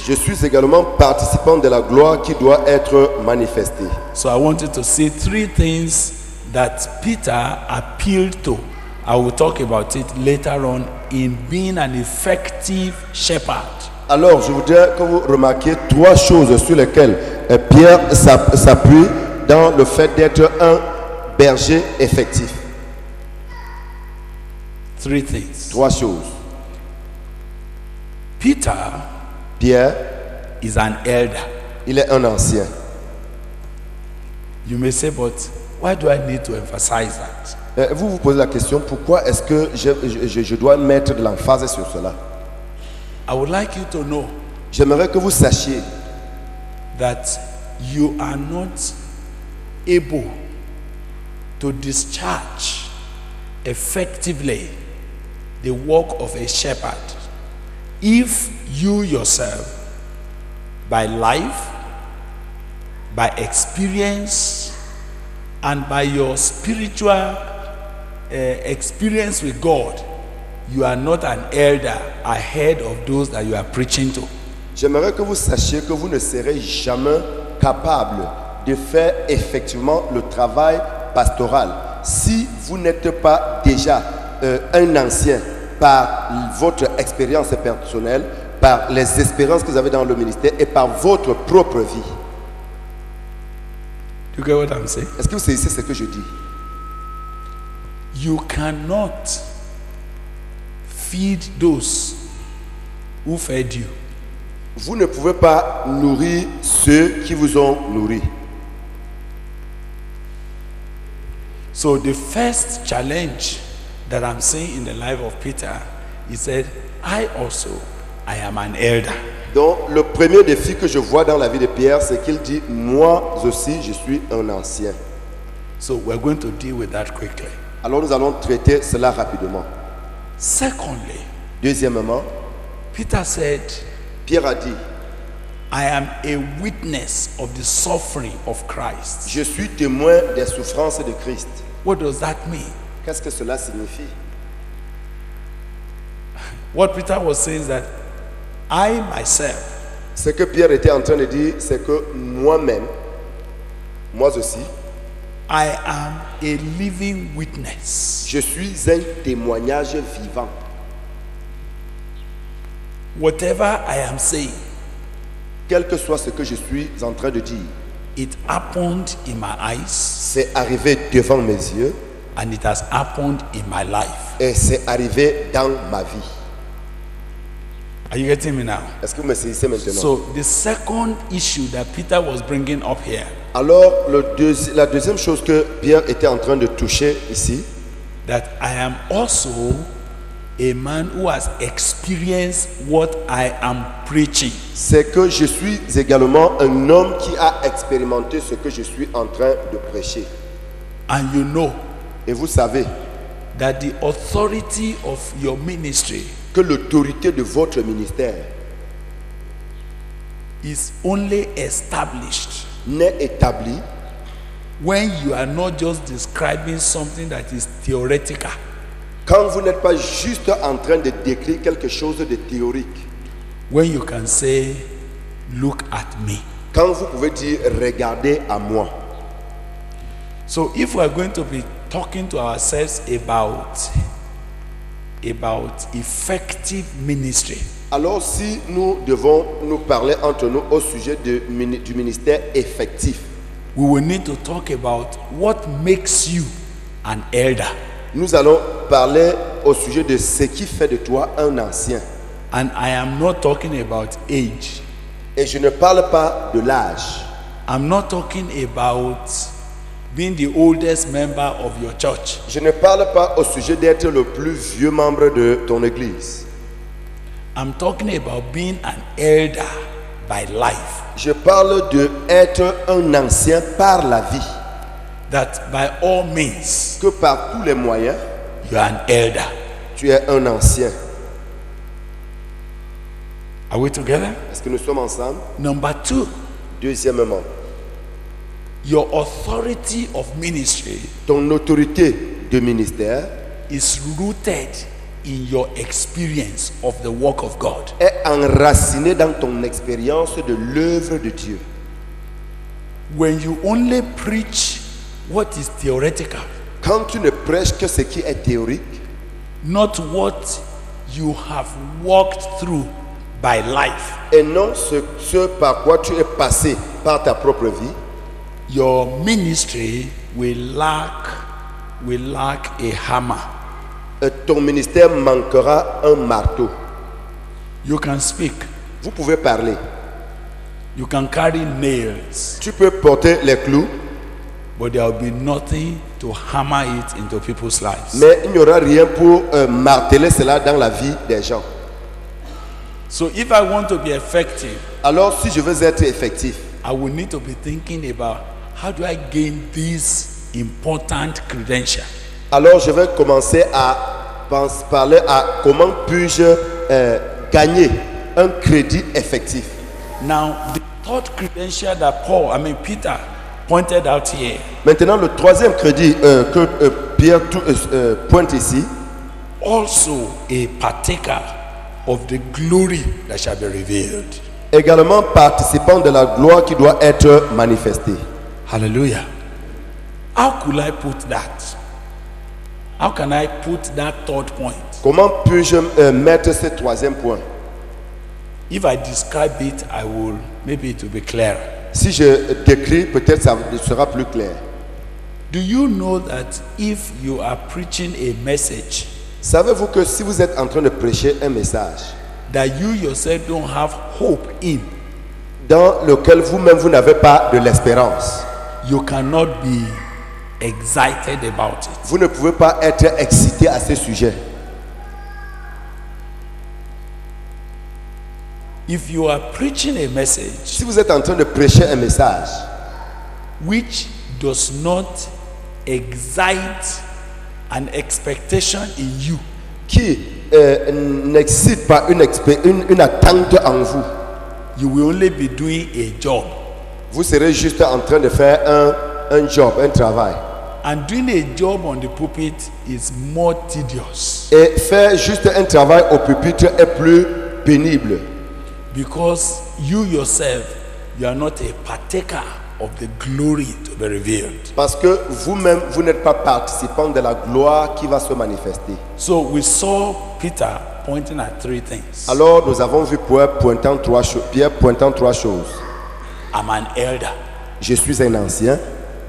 Je suis également participant de la gloire qui doit être manifestée. So I want you to see three things that Peter appealed to. I will talk about it later on in being an effective shepherd. Alors, je voudrais que vous remarquiez trois choses sur lesquelles Pierre s'appuie dans le fait d'être un berger effectif. Three things. Trois choses. Pierre is an elder. Il est un ancien. You may say, but why do I need to emphasize that? Vous vous posez la question, pourquoi est-ce que je dois mettre de l'emphase sur cela? I would like you to know J'aimerais que vous sachiez that you are not able to discharge effectively the work of a shepherd if you yourself, by life, by experience, and by your spiritual experience with God, you are not an elder ahead of those that you are preaching to. J'aimerais que vous sachiez que vous ne serez jamais capable de faire effectivement le travail pastoral si vous n'êtes pas déjà un ancien par votre expérience personnelle, par les expériences que vous avez dans le ministère et par votre propre vie. You get what I'm saying? Est-ce que vous saisissez ce que je dis? You cannot feed those who fed you. Vous ne pouvez pas nourrir ceux qui vous ont nourri. So the first challenge that I'm seeing in the life of Peter, he said, I am an elder. Donc le premier défi que je vois dans la vie de Pierre, c'est qu'il dit, moi aussi je suis un ancien. So we're going to deal with that quickly. Alors nous allons traiter cela rapidement. Secondly, Deuxièmement, Peter said, Pierre a dit, I am a witness of the suffering of Christ. je suis témoin des souffrances de Christ. What does that mean? Qu'est-ce que cela signifie? What Peter was saying is that I myself, Ce que Pierre était en train de dire, c'est que moi-même, moi aussi, I am a living witness. je suis un témoignage vivant. Whatever I am saying, Quel que soit ce que je suis en train de dire, it happened in my eyes c'est arrivé devant mes yeux and it has happened in my life. et c'est arrivé dans ma vie. Are you getting me now? Est-ce que vous me saisissez maintenant? So the second issue that Peter was bringing up here, Alors, la deuxième chose que Pierre était en train de toucher ici, that I am also a man who has experienced what I am preaching. c'est que je suis également un homme qui a expérimenté ce que je suis en train de prêcher. And you know Et vous savez that the authority of your ministry que l'autorité de votre ministère is only established n'est établie when you are not just describing something that is theoretical, quand vous n'êtes pas juste en train de décrire quelque chose de théorique. when you can say, look at me. Quand vous pouvez dire regardez à moi. So if we are going to be talking to ourselves about effective ministry, Alors si nous devons nous parler entre nous au sujet du ministère effectif, we will need to talk about what makes you an elder. nous allons parler au sujet de ce qui fait de toi un ancien. And I am not talking about age. Et je ne parle pas de l'âge. I'm not talking about being the oldest member of your church. Je ne parle pas au sujet d'être le plus vieux membre de ton église. I'm talking about being an elder by life. Je parle d'être un ancien par la vie. That by all means, Que par tous les moyens, you are an elder. tu es un ancien. Are we together? Est-ce que nous sommes ensemble? Number two, Deuxièmement, your authority of ministry ton autorité de ministère is rooted in your experience of the work of God. est enraciné dans ton expérience de l'œuvre de Dieu. When you only preach what is theoretical, Quand tu ne prêches que ce qui est théorique, not what you have walked through by life, et non ce par quoi tu es passé par ta propre vie, your ministry will lack a hammer. ton ministère manquera un marteau. You can speak, Vous pouvez parler, you can carry nails, tu peux porter les clous, but there will be nothing to hammer it into people's lives. mais il n'y aura rien pour marteler cela dans la vie des gens. So if I want to be effective, Alors si je veux être effectif, I will need to be thinking about how do I gain this important credential. alors je vais commencer à parler à comment puis-je gagner un crédit effectif. Now, the third credential that Peter pointed out here Maintenant, le troisième crédit que Pierre pointe ici, also a partaker of the glory that shall be revealed. également participant de la gloire qui doit être manifestée. Hallelujah. How could I put that? How can I put that third point? Comment puis-je mettre ce troisième point? If I describe it, maybe it will be clearer. Si je décris, peut-être ça sera plus clair. Do you know that if you are preaching a message Savez-vous que si vous êtes en train de prêcher un message that you yourself don't have hope in, dans lequel vous-même vous n'avez pas de l'espérance, you cannot be excited about it? vous ne pouvez pas être excité à ce sujet. If you are preaching a message Si vous êtes en train de prêcher un message which does not excite an expectation in you, qui n'excite pas une attente en vous, you will only be doing a job. vous serez juste en train de faire un job, un travail. And doing a job on the pulpit is more tedious Et faire juste un travail au pupitre est plus pénible. because you yourself, you are not a partaker of the glory to be revealed. Parce que vous-même, vous n'êtes pas participant de la gloire qui va se manifester. So we saw Peter pointing at three things. Alors nous avons vu Pierre pointant trois choses. I'm an elder. Je suis un ancien.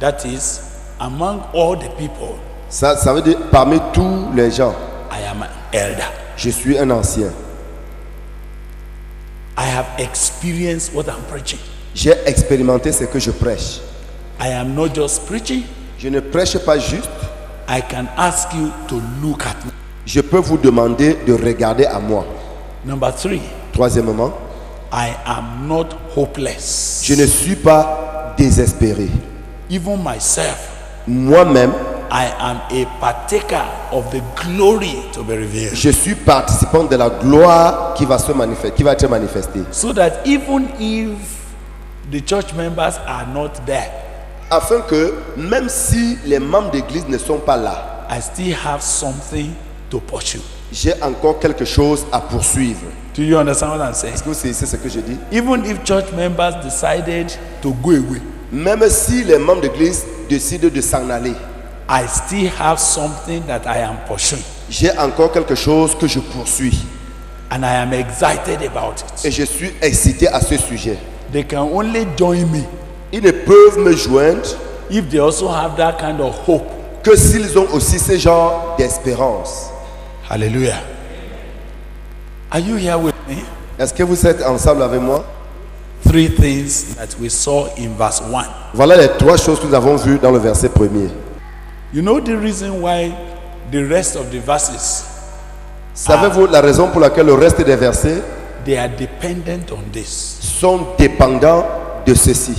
That is, among all the people, Ça veut dire parmi tous les gens, I am an elder. je suis un ancien. I have experienced what I'm preaching. J'ai expérimenté ce que je prêche. I am not just preaching. Je ne prêche pas juste. I can ask you to look at me. Je peux vous demander de regarder à moi. Number three, Troisièmement, I am not hopeless. je ne suis pas désespéré. Even myself, Moi-même, I am a partaker of the glory to be revealed. je suis participant de la gloire qui va être manifestée. So that even if the church members are not there, Afin que, même si les membres d'église ne sont pas là, I still have something to pursue. j'ai encore quelque chose à poursuivre. Do you understand what I'm saying? Est-ce que vous saisissez ce que je dis? Even if church members decided to go away, Même si les membres d'église décident de s'en aller, I still have something that I am pursuing. j'ai encore quelque chose que je poursuis. And I am excited about Et it. je suis excité à ce sujet. They can only join me Ils ne peuvent me joindre if they also have that kind of hope. que s'ils ont aussi ce genre d'espérance. Hallelujah. Are you here with me? Est-ce que vous êtes ensemble avec moi? Three things that we saw in verse 1. Voilà les trois choses que nous avons vues dans le verset premier. You know the reason why the rest of the verses, Savez-vous la raison pour laquelle le reste des versets they are dependent on this. sont dépendants de ceci?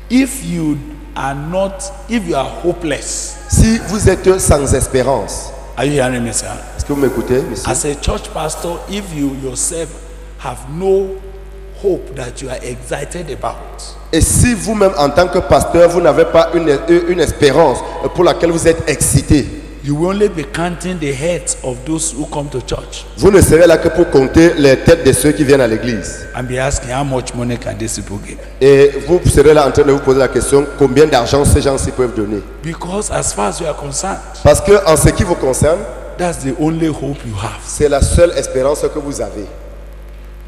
If you are hopeless, Si vous êtes sans espérance, are you hearing me, sir? est-ce que vous m'écoutez, monsieur? As a church pastor, if you yourself have no hope that you are excited about, Et si vous-même, en tant que pasteur, vous n'avez pas une espérance pour laquelle vous êtes excité, You will only be counting the heads of those who come to church vous ne serez là que pour compter les têtes de ceux qui viennent à l'église. and be asking how much money can these people give. Et vous serez là en train de vous poser la question, combien d'argent ces gens-ci peuvent donner? Because as far as you are concerned, Parce que en ce qui vous concerne, that's the only hope you have. c'est la seule espérance que vous avez.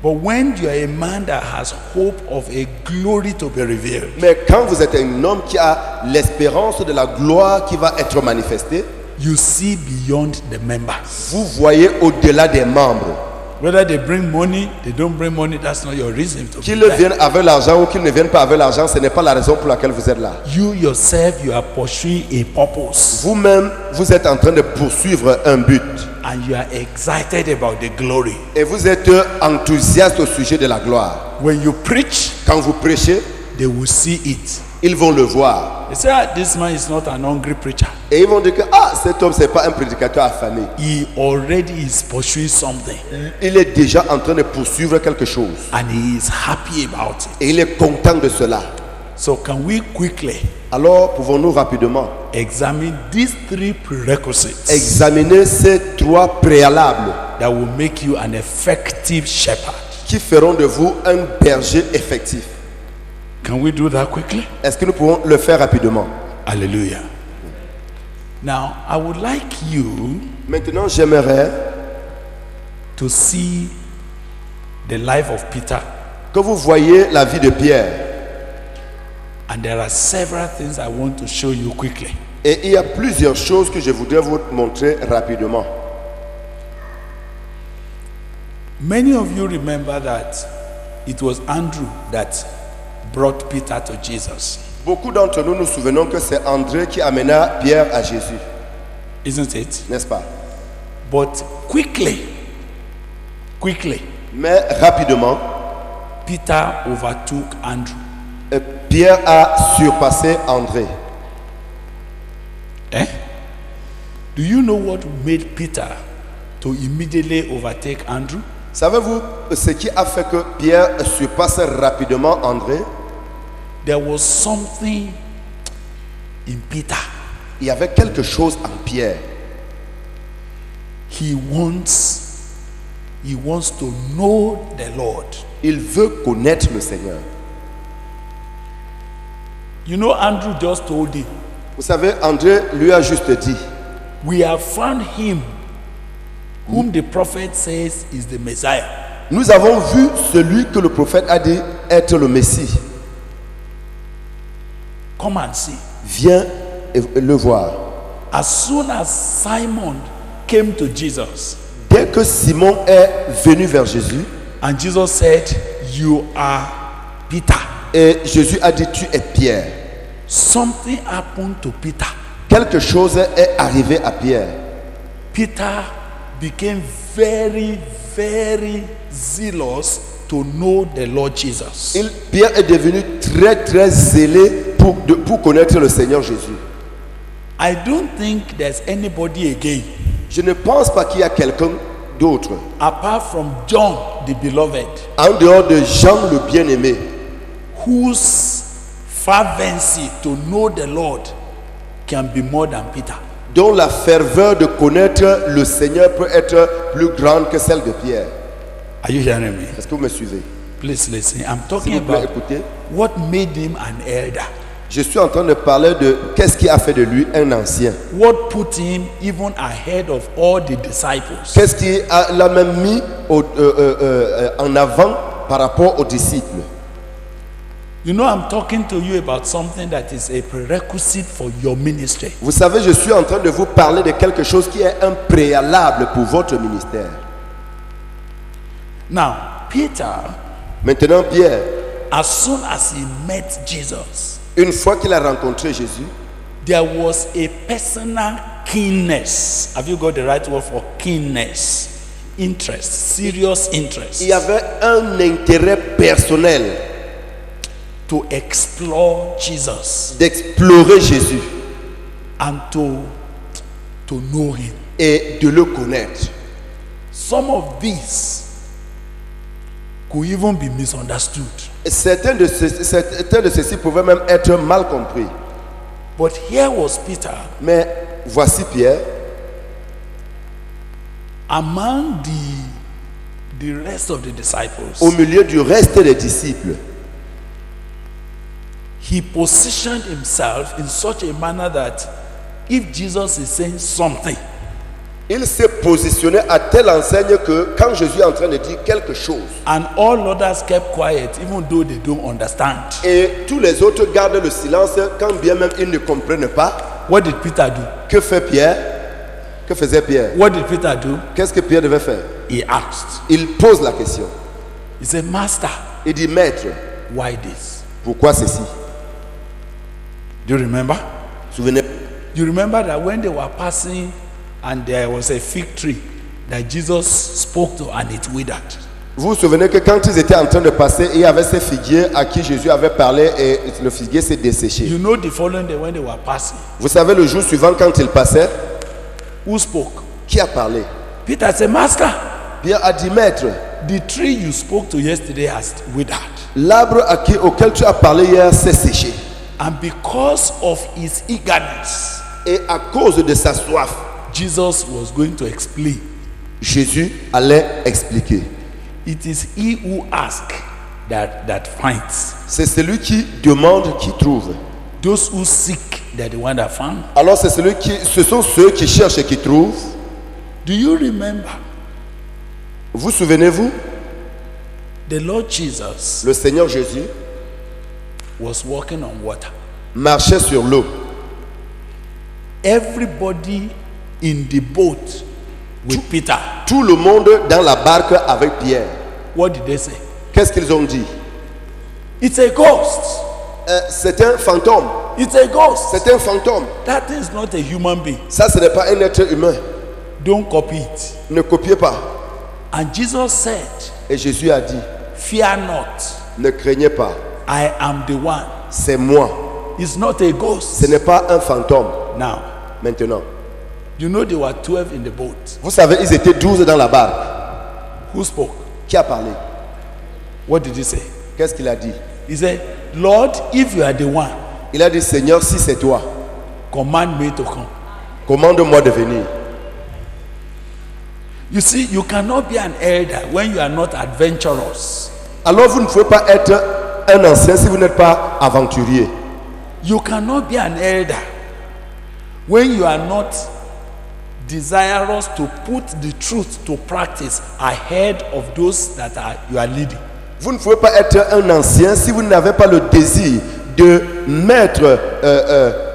But when you are a man that has hope of a glory to be revealed, Mais quand vous êtes un homme qui a l'espérance de la gloire qui va être manifestée, you see beyond the members. vous voyez au-delà des membres. Whether they bring money, they don't bring money, that's not your reason to be Qu'ils there. viennent avec l'argent ou qu'ils ne viennent pas avec l'argent, ce n'est pas la raison pour laquelle vous êtes là. You yourself, you are pursuing a purpose Vous-même, vous êtes en train de poursuivre un but. and you are excited about the glory. Et vous êtes enthousiaste au sujet de la gloire. When you preach, Quand vous prêchez, they will see it. ils vont le voir. They say, "Ah, this man is not an hungry preacher. Et ils vont dire que cet homme, ce n'est pas un prédicateur affamé. He already is pursuing something Il est déjà en train de poursuivre quelque chose. and he is happy about it." Et il est content de cela. So can we quickly Alors, pouvons-nous rapidement examine these three prerequisites examiner ces trois préalables that will make you an effective shepherd? qui feront de vous un berger effectif? Can we do that quickly? Est-ce que nous pouvons le faire rapidement? Hallelujah. Now, I would like you Maintenant, j'aimerais to see the life of Peter, que vous voyez la vie de Pierre. and there are several things I want to show you quickly. Et il y a plusieurs choses que je voudrais vous montrer rapidement. Many of you remember that it was Andrew that brought Peter to Jesus, Beaucoup d'entre nous nous souvenons que c'est André qui amena Pierre à Jésus, isn't it? n'est-ce pas? But quickly, Mais rapidement, Peter overtook Andrew. Pierre a surpassé André. Eh? Do you know what made Peter to immediately overtake Andrew? Savez-vous ce qui a fait que Pierre surpasse rapidement André? There was something in Peter. Il y avait quelque chose en Pierre. He wants to know the Lord. Il veut connaître le Seigneur. You know, Andrew just told him, Vous savez, André lui a juste dit, "We have found him whom the prophet says is the Messiah." nous avons vu celui que le prophète a dit être le Messie. Come and see. Viens et le voir. As soon as Simon came to Jesus, Dès que Simon est venu vers Jésus, and Jesus said, "You are Peter," et Jésus a dit, tu es Pierre. something happened to Peter. Quelque chose est arrivé à Pierre. Peter became very, very zealous to know the Lord Jesus. Pierre est devenu très très zélé pour connaître le Seigneur Jésus. I don't think there's anybody again, Je ne pense pas qu'il y a quelqu'un d'autre, apart from John the beloved, en dehors de Jean le bien-aimé, whose fervency to know the Lord can be more than Peter. dont la ferveur de connaître le Seigneur peut être plus grande que celle de Pierre. Are you hearing me? Est-ce que vous me suivez? Please listen. I'm S'il talking vous plaît, about écoutez. what made him an elder. Je suis en train de parler de qu'est-ce qui a fait de lui un ancien. What put him even ahead of all the disciples. Qu'est-ce qui l'a même mis en avant par rapport aux disciples. You know, I'm talking to you about something that is a prerequisite for your ministry. Vous savez, je suis en train de vous parler de quelque chose qui est un préalable pour votre ministère. Now, Peter, Maintenant, Pierre, as soon as he met Jesus, une fois qu'il a rencontré Jésus, there was a personal keenness. Have you got the right word for keenness? Interest, serious interest. il y avait un intérêt personnel To explore Jesus d'explorer Jésus and to know him. et de le connaître. Some of these could even be misunderstood. Et certains de ceux-ci pouvaient même être mal compris. But here was Peter, Mais voici Pierre, among the rest of the disciples, au milieu du reste des disciples, he positioned himself in such a manner that if Jesus is saying something, il s'est positionné à telle enseigne que quand Jésus est en train de dire quelque chose, and all others kept quiet, even though they don't understand, et tous les autres gardent le silence quand bien même ils ne comprennent pas, what did Peter do? que fait Pierre? Que faisait Pierre? What did Peter do? Qu'est-ce que Pierre devait faire? He asked. Il pose la question. He said, Master, Il dit, Maître, why this? pourquoi ceci? Do you remember? Souvenez, You remember that when they were passing and there was a fig tree that Jesus spoke to and it withered. vous vous souvenez que quand ils étaient en train de passer, il y avait ces figuiers à qui Jésus avait parlé et le figuier s'est desséché. You know the following day when they were passing, Vous savez le jour suivant quand il passait, who spoke? qui a parlé? Peter said, Master, Pierre a dit, Maître, the tree you spoke to yesterday has withered. l'arbre auquel tu as parlé hier s'est séché. And because of his eagerness, Et à cause de sa soif, Jesus was going to explain. Jésus allait expliquer. It is he who asks that finds. C'est celui qui demande qui trouve. Those who seek, they're the one that found. Alors ce sont ceux qui cherchent et qui trouvent. Do you remember Vous souvenez-vous, the Lord Jesus le Seigneur Jésus was walking on water? marchait sur l'eau. Everybody in the boat with Peter, Tout le monde dans la barque avec Pierre. what did they say? Qu'est-ce qu'ils ont dit? It's a ghost. C'est un fantôme. It's a ghost. C'est un fantôme. That is not a human being. Ça, ce n'est pas un être humain. Don't copy it. Ne copiez pas. And Jesus said, Et Jésus a dit, fear not, ne craignez pas. I am the one. C'est moi. It's not a ghost. Ce n'est pas un fantôme. Now, Maintenant, you know there were 12 in the boat. vous savez, ils étaient 12 dans la barque. Who spoke? Qui a parlé? What did he say? Qu'est-ce qu'il a dit? He said, Lord, if you are the one, Il a dit, Seigneur, si c'est toi, command me to come. commande-moi de venir. You see, you cannot be an elder when you are not adventurous. Alors vous ne pouvez pas être un ancien si vous n'êtes pas aventurier. You cannot be an elder when you are not desirous to put the truth to practice ahead of those that you are leading. Vous ne pouvez pas être un ancien si vous n'avez pas le désir de mettre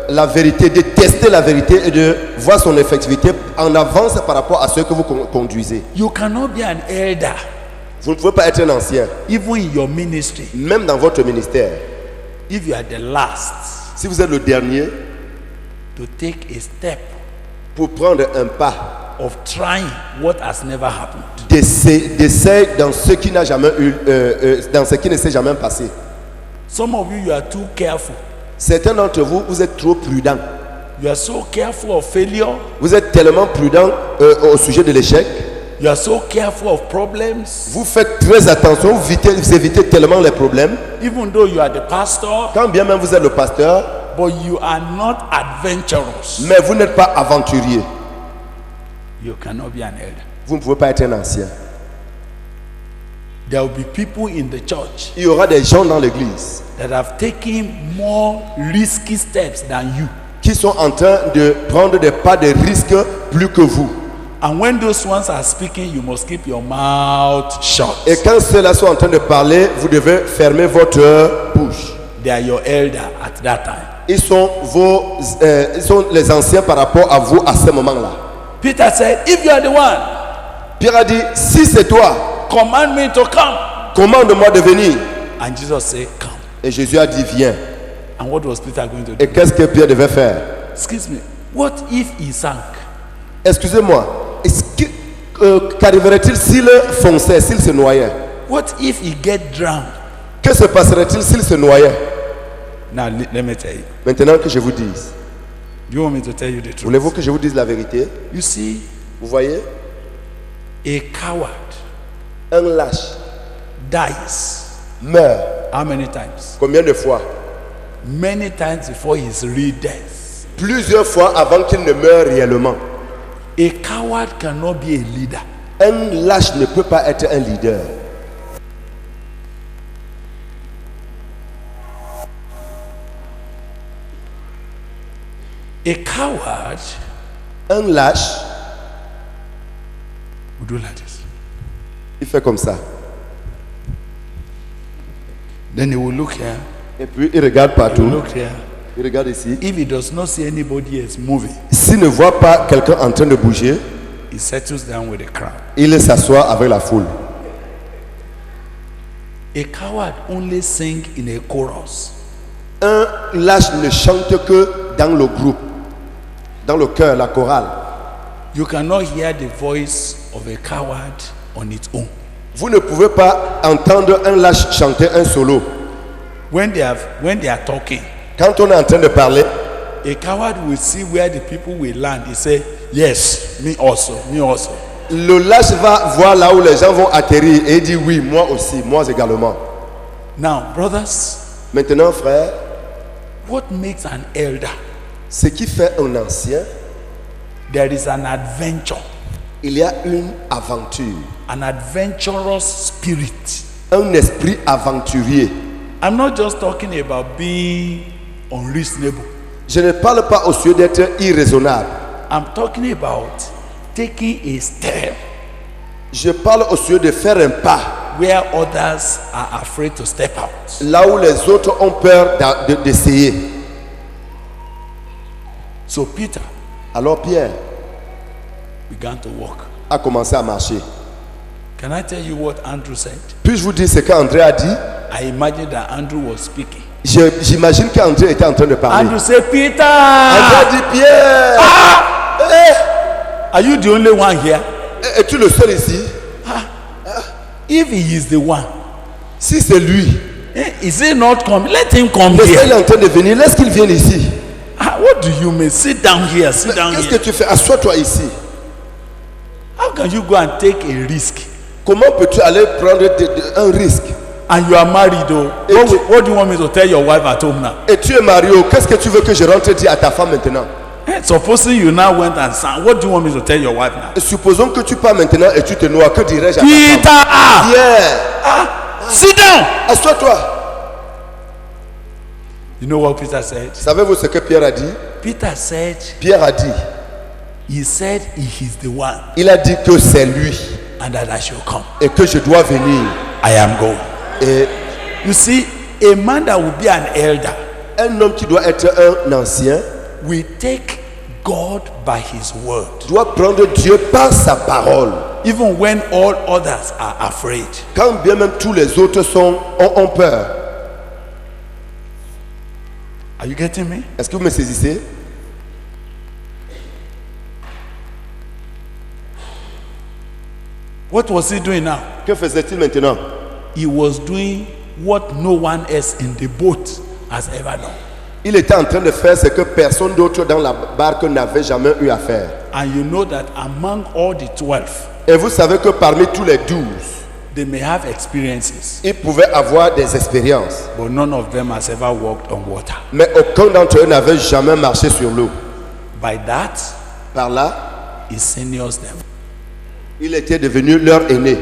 la vérité, de tester la vérité et de voir son effectivité en avance par rapport à ce que vous conduisez. You cannot be an elder Vous ne pouvez pas être un ancien, even in your ministry même dans votre ministère. if you are the last Si vous êtes le dernier, to take a step pour prendre un pas, of trying what has never happened. d'essayer dans ce qui n'a jamais eu, dans ce qui ne s'est jamais passé. Some of you are too careful. Certains d'entre vous, vous êtes trop prudents. You are so careful of failure. Vous êtes tellement prudents au sujet de l'échec. You are so careful of problems. Vous faites très attention, vous évitez tellement les problèmes. Even though you are the pastor, Quand bien même vous êtes le pasteur, but you are not adventurous. mais vous n'êtes pas aventurier. You cannot be an elder. Vous ne pouvez pas être un ancien. There will be people in the church Il y aura des gens dans l'église that have taken more risky steps than you. qui sont en train de prendre des pas de risque plus que vous. And when those ones are speaking, you must keep your mouth shut. Et quand ceux-là sont en train de parler, vous devez fermer votre bouche. They are your elder at that time. Ils sont les anciens par rapport à vous à ce moment-là. Peter said, if you are the one, Pierre a dit, si c'est toi, command me to come. commande-moi de venir. And Jesus said, come. Et Jésus a dit, viens. And what was Peter going to do? Et qu'est-ce que Pierre devait faire? Excuse me. What if he sank? Excusez-moi, qu'arriverait-il s'il fonçait, s'il se noyait? What if he get drowned? Que se passerait-il s'il se noyait? Now let me tell you. Maintenant que je vous dise, You want me to tell you the truth? voulez-vous que je vous dise la vérité? You see, Vous voyez, a coward un lâche dies. meurt How many times? combien de fois? Many times before his real death. Plusieurs fois avant qu'il ne meure réellement. A coward cannot be a leader. Un lâche ne peut pas être un leader. A coward Un lâche, will do like this. il fait comme ça. Then he will look here. Et puis il regarde He will partout. look here. Il regarde ici. If he does not see anybody else moving, S'il ne voit pas quelqu'un en train de bouger, he settles down with the crowd. il s'assoit avec la foule. A coward only sing in a chorus. Un lâche ne chante que dans le groupe, dans le chœur, la chorale. You cannot hear the voice of a coward on its own. Vous ne pouvez pas entendre un lâche chanter un solo. When they are talking, Quand on est en train de parler, a coward will see where the people will land. He say, "Yes, me also, me also." le lâche va voir là où les gens vont atterrir et il dit oui, moi aussi, moi également. Now, brothers, Maintenant, frère, what makes an elder? ce qui fait un ancien, There is an adventure, il y a une aventure, an adventurous spirit. un esprit aventurier. I'm not just talking about being unreasonable. Je ne parle pas au sujet d'être irraisonnable. I'm talking about taking a step Je parle au sujet de faire un pas where others are afraid to step out. là où les autres ont peur d'essayer. So Peter Alors Pierre began to walk. a commencé à marcher. Can I tell you what Andrew said? Puis-je vous dire ce qu'André a dit? I imagine that Andrew was speaking. J'imagine qu'André était en train de parler. Andrew said, Peter, André a dit Pierre, are you the only one here? es-tu le seul ici? If he is the one, Si c'est lui, is he not coming? Let him come mais il here. est en train de venir, laisse qu'il vienne ici. What do you mean? Sit down here, sit down Qu'est-ce que here. tu fais? Assois-toi ici. How can you go and take a risk? Comment peux-tu aller prendre un risque? And you are married though. What do you want me to tell your wife at home now? Et tu es marié, qu'est-ce que tu veux que je rentre dire à ta femme maintenant? Supposing you now went and sang, what do you want me to tell your wife now? Supposons que tu pars maintenant et tu te noies, que dirais-je à ta Peter, femme? Pierre, sit down. assois-toi. You know what Peter said? Savez-vous ce que Pierre a dit? Peter said, Pierre a dit, he said he is the one il a dit que c'est lui and that I shall come. et que je dois venir. I am going. Et You see, a man that will be an elder un homme qui doit être un ancien will take God by his word. doit prendre Dieu par sa parole. Even when all others are afraid. Quand bien même tous les autres ont peur. Are you getting me? Est-ce que vous me saisissez? What was he doing now? Que faisait-il maintenant? He was doing what no one else in the boat has ever done. Il était en train de faire ce que personne d'autre dans la barque n'avait jamais eu à faire. And you know that among all the 12, Et vous savez que parmi tous les 12, they may have experiences, ils pouvaient avoir des expériences. but none of them has ever walked on water. Mais aucun d'entre eux n'avait jamais marché sur l'eau. By that, Par là, he seniors them. il était devenu leur aîné.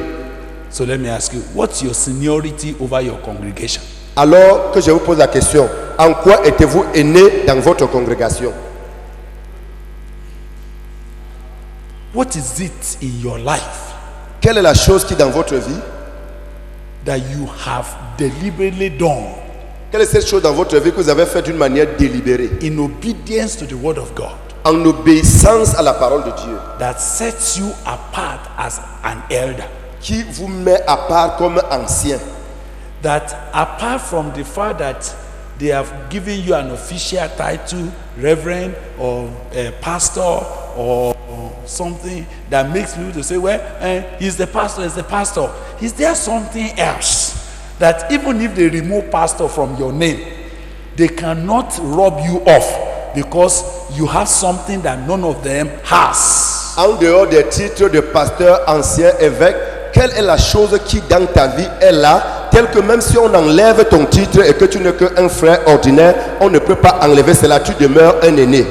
So let me ask you, what's your seniority over your congregation? Alors que je vous pose la question, en quoi étiez-vous aîné dans votre congrégation? What is it in your life Quelle est la chose qui dans votre vie, that you have deliberately done quelle est cette chose dans votre vie que vous avez fait d'une manière délibérée, in obedience to the word of God en obéissance à la parole de Dieu, that sets you apart as an elder? qui vous met à part comme ancien? That apart from the fact that they have given you an official title, reverend or pastor or something that makes people to say, well, he's the pastor, is there something else that even if they remove pastor from your name, they cannot rob you off because you have something that none of them has? En dehors des titres de pasteur, ancien, évêque, quelle est la chose qui dans ta vie est là, telle que même si on enlève ton titre et que tu n'es qu'un frère ordinaire, on ne peut pas enlever cela, tu demeures un aîné.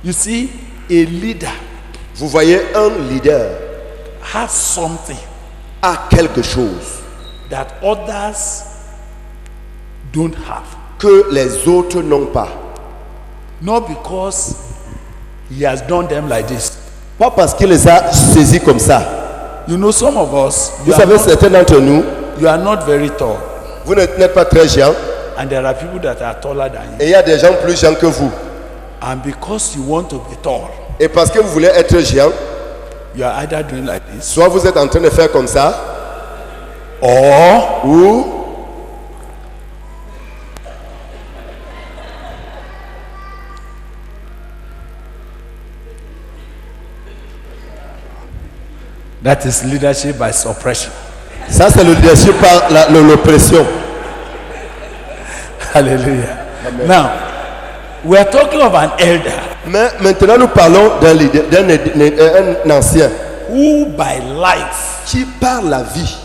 You see, a leader Vous voyez, un leader has something a quelque chose that others don't have, que les autres n'ont pas. not because he has done them like this. Pas parce qu'il les a saisis comme ça. You know, some of us, Vous savez, certains d'entre nous, you are not very tall, vous n'êtes pas très géant and there are people that are taller than you. et il y a des gens plus géants que vous. And because you want to be tall, Et parce que vous voulez être géant, you are either doing like this, soit vous êtes en train de faire comme ça, or ou that is leadership by suppression. ça c'est le leadership par l'oppression. Hallelujah. Now, we are talking of an elder Mais maintenant nous parlons d'un leader, un ancien who by life, qui par la vie,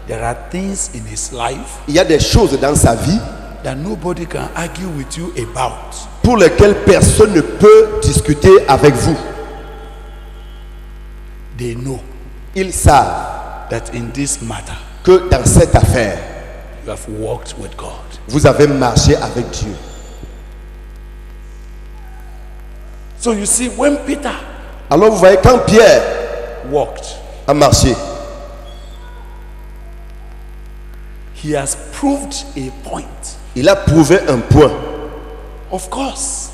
there are things in his life il y a des choses dans sa vie that nobody can argue with you about. pour lesquelles personne ne peut discuter avec vous. They know Ils savent that in this matter, que dans cette affaire, you have walked with God. vous avez marché avec Dieu. So you see, when Peter Alors vous voyez, quand Pierre walked, a marché, he has proved a point. il a prouvé un point. Of course,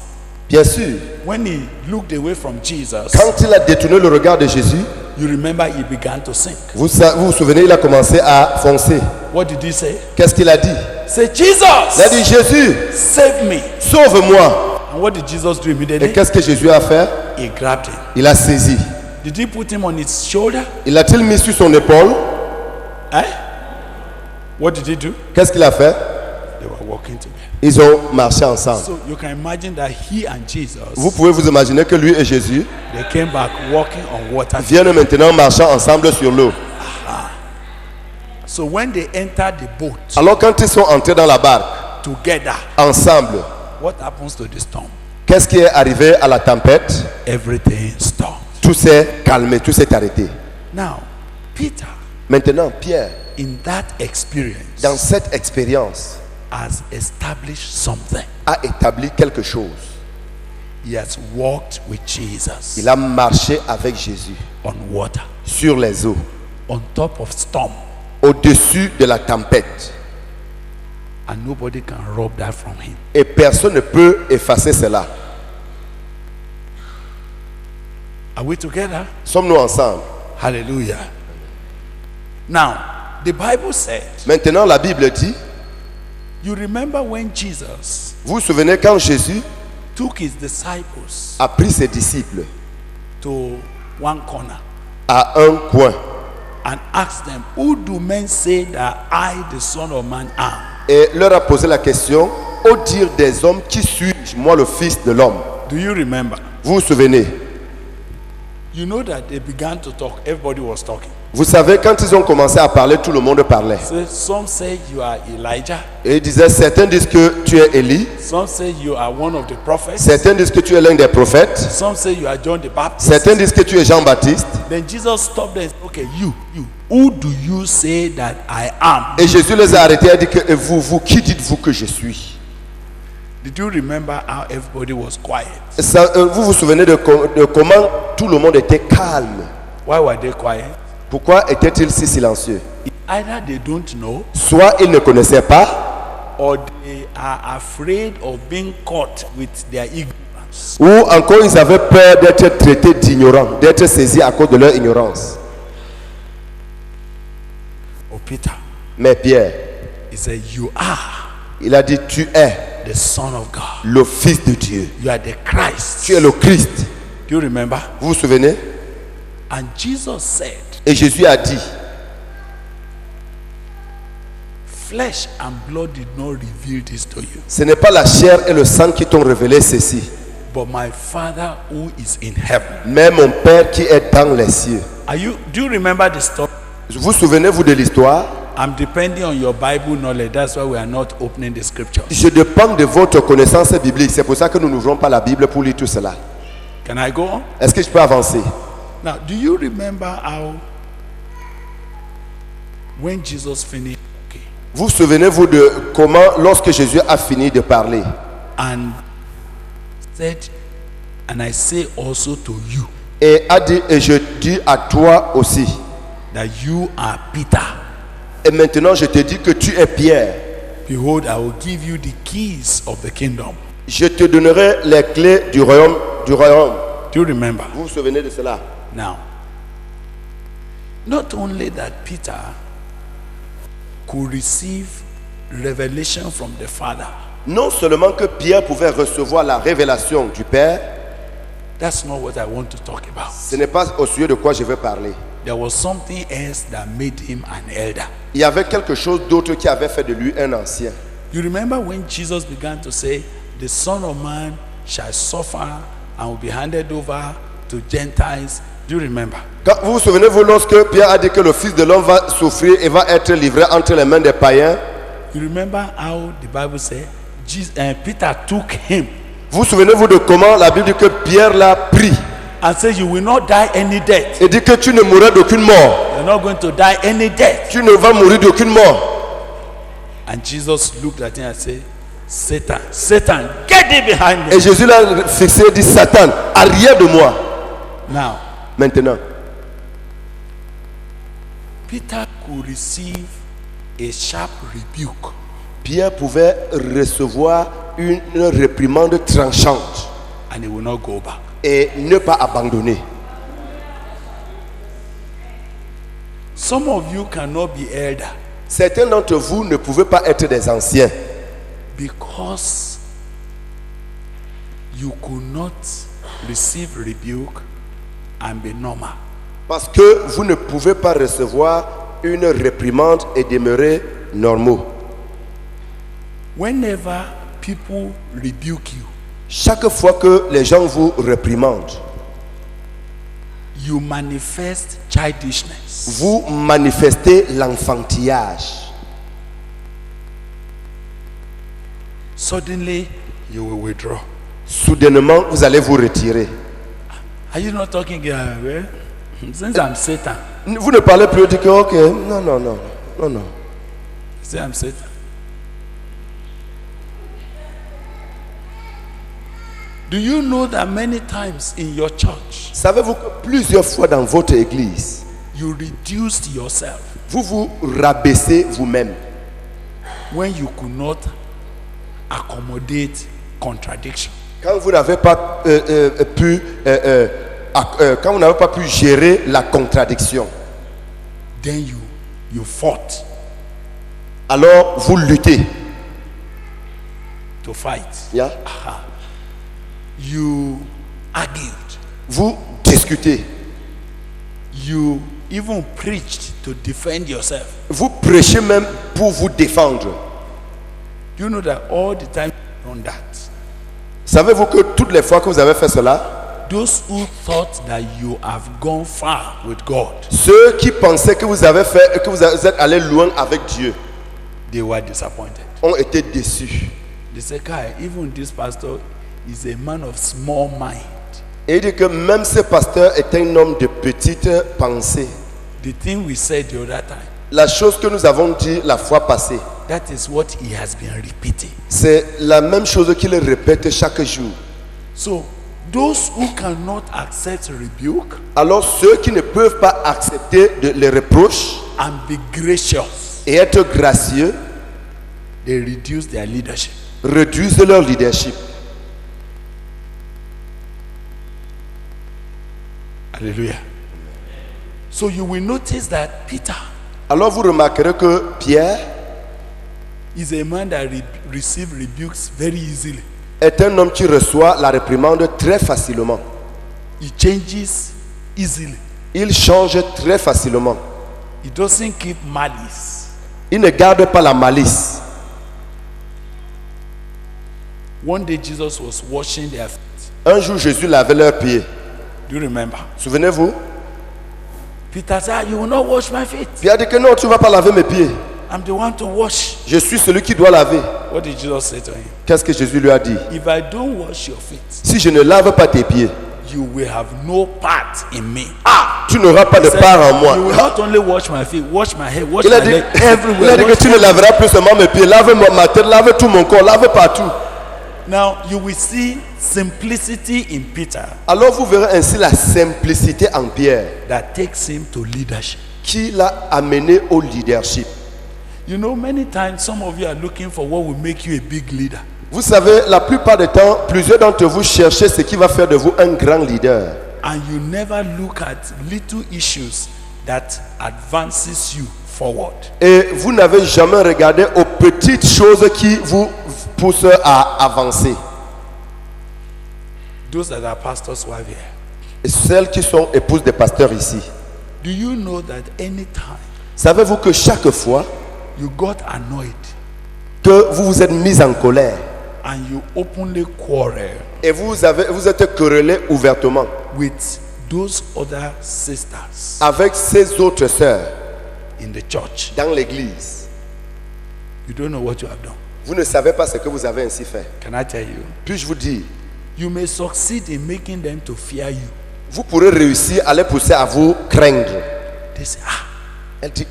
Bien sûr, when he looked away from Jesus, quand il a détourné le regard de Jésus, you remember he began to sink. vous vous souvenez, il a commencé à foncer. What did he say? Qu'est-ce qu'il a dit? Say, Il a dit, Jesus, Jésus, save me. sauve-moi. And what did Jesus do Et immediately? qu'est-ce que Jésus a fait? He grabbed him. Il a saisi. Did he put him on his shoulder? Il l'a-t-il mis sur son épaule? Eh? What did he do? Qu'est-ce qu'il a fait? They were walking together. Ils ont marché ensemble. So you can imagine that he and Jesus, Vous pouvez vous imaginer que lui et Jésus they came back walking on water. viennent maintenant marcher ensemble sur l'eau. So when they entered the boat Alors quand ils sont entrés dans la barque together, ensemble, what happens to the storm? qu'est-ce qui est arrivé à la tempête? Everything stopped. Tout s'est calmé, tout s'est arrêté. Now, Peter, Maintenant, Pierre, in that experience, dans cette expérience, has established something. a établi quelque chose. He has walked with Jesus Il a marché avec Jésus on water, sur les eaux, on top of storm, au-dessus de la tempête. and nobody can rob that from him. Et personne ne peut effacer cela. Are we together? Sommes-nous ensemble? Hallelujah. Now, the Bible said, Maintenant, la Bible dit, you remember when Jesus vous vous souvenez quand Jésus took his disciples a pris ses disciples to one corner à un coin and asked them, who do men say that I, the Son of Man, am? et leur a posé la question, au dire des hommes, qui suis-je, moi le Fils de l'homme? Do you remember? Vous vous souvenez? You know that they began to talk. Everybody was talking. Vous savez, quand ils ont commencé à parler, tout le monde parlait. So some say you are Elijah. Et ils disaient, certains disent que tu es Élie, Some say you are one of the prophets. certains disent que tu es l'un des prophètes, Some say you are John the Baptist. certains disent que tu es Jean-Baptiste. Then Jesus stopped them. Okay, you. Who do you say that I am? Et Jésus les a arrêtés et a dit que, et vous, qui dites-vous que je suis? Did you remember how everybody was quiet? Ça, vous vous souvenez de comment tout le monde était calme? Why were they quiet? Pourquoi étaient-ils si silencieux? Either they don't know Soit ils ne connaissaient pas, or they are afraid of being caught with their ignorance. ou encore ils avaient peur d'être traités d'ignorants, d'être saisis à cause de leur ignorance. Oh, Peter, Mais Pierre, he said, you are il a dit, tu es the Son of God. le Fils de Dieu. You are the Christ. Tu es le Christ. Do you remember? Vous vous souvenez? And Jesus said, Et Jésus a dit, flesh and blood did not reveal this to you, ce n'est pas la chair et le sang qui t'ont révélé ceci, but my Father who is in heaven. mais mon Père qui est dans les cieux. Do you remember the story? Vous souvenez-vous de l'histoire? I'm depending on your Bible knowledge. That's why we are not opening the scriptures. Je dépends de votre connaissance biblique. C'est pour ça que nous n'ouvrons pas la Bible pour lire tout cela. Can I go on? Est-ce que je peux avancer? Now, do you remember how when Jesus finished talking Vous souvenez-vous de comment, lorsque Jésus a fini de parler, and said, and I say also to you et a dit, et je dis à toi aussi, that you are Peter. et maintenant je te dis que tu es Pierre. Behold, I will give you the keys of the kingdom. Je te donnerai les clés du royaume. Do you remember? Vous vous souvenez de cela? Now, not only that Peter could receive revelation from the Father, Non seulement que Pierre pouvait recevoir la révélation du Père, that's not what I want to talk about. ce n'est pas au sujet de quoi je vais parler. There was something else that made him an elder. Il y avait quelque chose d'autre qui avait fait de lui un ancien. You remember when Jesus began to say, the Son of Man shall suffer and will be handed over to Gentiles. Do you remember? Quand vous vous souvenez-vous lorsque Pierre a dit que le Fils de l'homme va souffrir et va être livré entre les mains des païens? You remember how the Bible said Peter took him Vous souvenez-vous de comment la Bible dit que Pierre l'a pris and said, you will not die any death. et dit que tu ne mourras d'aucune mort. You're not going to die any death. Tu ne vas mourir d'aucune mort. And Jesus looked at him and said, Satan, Satan, get thee behind me. Et Jésus l'a fixé et dit, Satan, arrière de moi. Now, Maintenant, Peter could receive a sharp rebuke Pierre pouvait recevoir une réprimande tranchante and he will not go back. et ne pas abandonner. Some of you cannot be elder Certains d'entre vous ne pouvaient pas être des anciens because you could not receive rebuke and be normal. parce que vous ne pouvez pas recevoir une réprimande et demeurer normaux. Whenever people rebuke you, Chaque fois que les gens vous réprimandent, you manifest childishness. vous manifestez l'enfantillage. Suddenly, you will withdraw. Soudainement, vous allez vous retirer. Are you not talking since I'm Satan? Vous ne parlez plus, dites que ok, non. Say I'm Satan. Do you know that many times in your church, Savez-vous que plusieurs fois dans votre église, you reduced yourself vous vous rabaissez vous-même when you could not accommodate contradiction? quand vous n'avez pas quand vous n'avez pas pu gérer la contradiction. Then you fought Alors vous luttez. to fight. Yeah? You argued. Vous discutez. You even preached to defend yourself. Vous prêchez même pour vous défendre. You know that all the time you've done that. Savez-vous que toutes les fois que vous avez fait cela, Those who thought that you have gone far with God, ceux qui pensaient que vous avez fait, que vous êtes allé loin avec Dieu, they were disappointed. ont été déçus. They said, Kai, even this pastor is a man of small mind. Et il dit que même ce pasteur est un homme de petite pensée. The thing we said the other time, La chose que nous avons dit la fois passée, that is what he has been repeating. c'est la même chose qu'il répète chaque jour. So, those who cannot accept rebuke Alors ceux qui ne peuvent pas accepter les reproches and be gracious, et être gracieux they reduce their leadership. réduisent leur leadership. Hallelujah. So you will notice that Peter Alors vous remarquerez que Pierre is a man that receives rebukes very easily. est un homme qui reçoit la réprimande très facilement. He changes easily. Il change très facilement. He doesn't keep malice. Il ne garde pas la malice. One day Jesus was washing their feet. Un jour, Jésus lavait leurs pieds. Do you remember? Souvenez-vous? Peter said, you will not wash my feet. Pierre dit que non, tu ne vas pas laver mes pieds. I'm the one to wash. Je suis celui qui doit laver. What did Jesus say to him? Qu'est-ce que Jésus lui a dit? If I don't wash your feet, Si je ne lave pas tes pieds, you will have no part in me. Tu n'auras pas de Said, part en moi. you will not only wash my feet, wash my hair, wash Il a my dit, leg, il everywhere. a dit que wash tu ne laveras plus seulement mes pieds, lave ma tête, lave tout mon corps, lave partout. Now you will see simplicity in Peter Alors vous verrez ainsi la simplicité en Pierre that takes him to leadership. qui l'a amené au leadership. You know, many times some of you are looking for what will make you a big leader. Vous savez, la plupart du temps, plusieurs d'entre vous cherchez ce qui va faire de vous un grand leader. And you never look at little issues that advances you forward. Et vous n'avez jamais regardé aux petites choses qui vous poussent à avancer. Those that are pastors' wives here. Et celles qui sont épouses des pasteurs ici. Do you know that anytime Savez-vous que chaque fois you got annoyed que vous vous êtes mis en colère and you openly quarrel et vous êtes querellé ouvertement with those other sisters avec ces autres sœurs in the church, dans l'église, you don't know what you have done. vous ne savez pas ce que vous avez ainsi fait. Can I tell you? Puis-je vous dire, You may succeed in making them to fear you. vous pourrez réussir à les pousser à vous craindre. They say, Elle dit,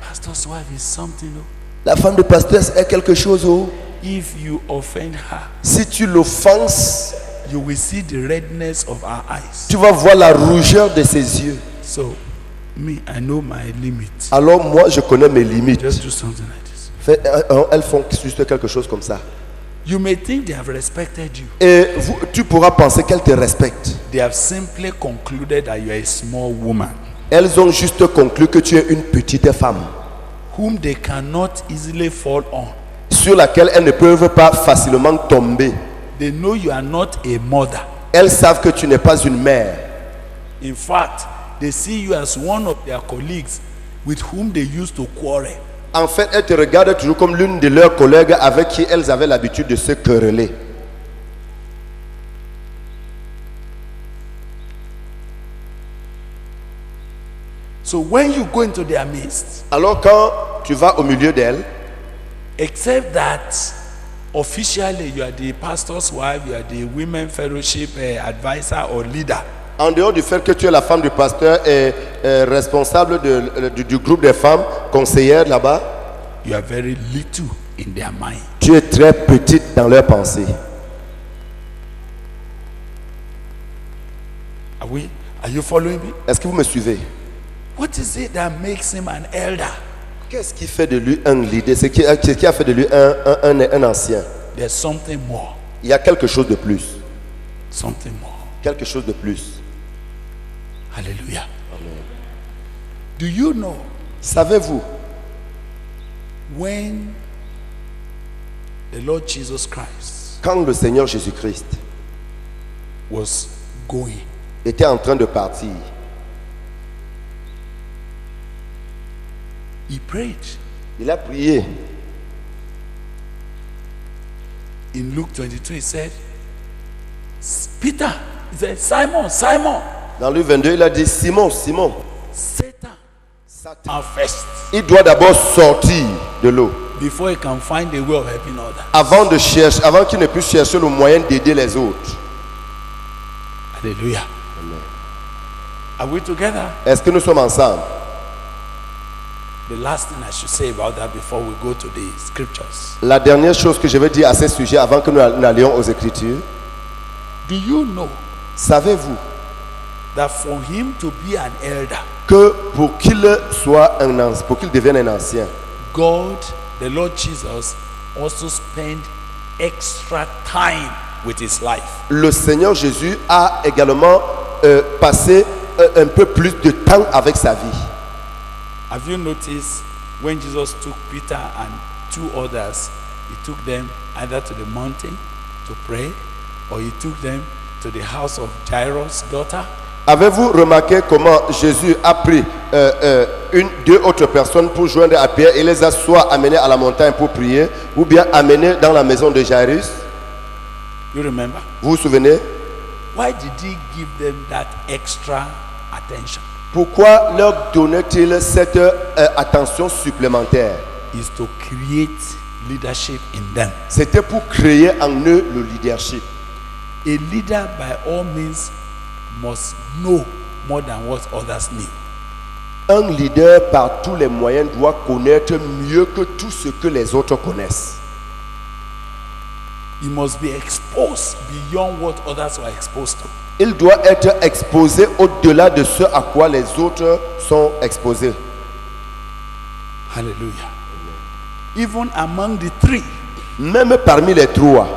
pastor's wife is something. Oh. la femme de pasteur est quelque chose. Oh. If you offend her, Si tu l'offenses, you will see the redness of her eyes. tu vas voir la rougeur de ses yeux. So, me, I know my limits. Alors moi, je connais mes limites. Just do something like this. Elles font juste quelque chose comme ça. You may think they have respected you. Et tu pourras penser qu'elles te respectent. They have simply concluded that you are a small woman Elles ont juste conclu que tu es une petite femme whom they cannot easily fall on. sur laquelle elles ne peuvent pas facilement tomber. They know you are not a mother. Elles savent que tu n'es pas une mère. In fact, they see you as one of their colleagues with whom they used to quarrel. En fait, elles te regardent toujours comme l'une de leurs collègues avec qui elles avaient l'habitude de se quereller. So when you go into their midst, Alors quand tu vas au milieu d'elles, except that officially you are the pastor's wife, you are the women fellowship advisor or leader, en dehors du fait que tu es la femme du pasteur et responsable du groupe des femmes conseillères là-bas, you are very little in their mind. tu es très petite dans leurs pensées. Are you following me? Est-ce que vous me suivez? What is it that makes him an elder? Qu'est-ce qui fait de lui un leader? Ce qui a fait de lui un ancien. There's something more. Il y a quelque chose de plus. Something more. Quelque chose de plus. Hallelujah. Do you know Savez-vous, when the Lord Jesus Christ quand le Seigneur Jésus-Christ was going, était en train de partir, he prayed. il a prié. In Luke 22, he said, Peter, he said, Simon, Simon, Dans Luc 22, il a dit, Simon, Simon, Satan first il doit d'abord sortir de l'eau before he can find a way of helping others. avant qu'il ne puisse chercher le moyen d'aider les autres. Hallelujah. Are we together? Est-ce que nous sommes ensemble? The last thing I should say about that before we go to the scriptures. La dernière chose que je vais dire à ce sujet avant que nous n'allions aux Écritures, Do you know savez-vous that for him to be an elder, que pour qu'il devienne un ancien, God, the Lord Jesus, also spent extra time with his life? le Seigneur Jésus a également passé un peu plus de temps avec sa vie. Have you noticed when Jesus took Peter and two others, he took them either to the mountain to pray or he took them to the house of Jairus' daughter? Avez-vous remarqué comment Jésus a pris deux autres personnes pour joindre à Pierre et les a soit amenés à la montagne pour prier ou bien amenés dans la maison de Jairus? You remember? Vous vous souvenez? Why did he give them that extra attention? Pourquoi leur donnait-il cette attention supplémentaire? Is to create leadership in them. C'était pour créer en eux le leadership. A leader by all means must know more than what others knew. Un leader, par tous les moyens, doit connaître mieux que tout ce que les autres connaissent. He must be exposed beyond what others were exposed to. Il doit être exposé au-delà de ce à quoi les autres sont exposés. Hallelujah. Even among the three, Même parmi les trois,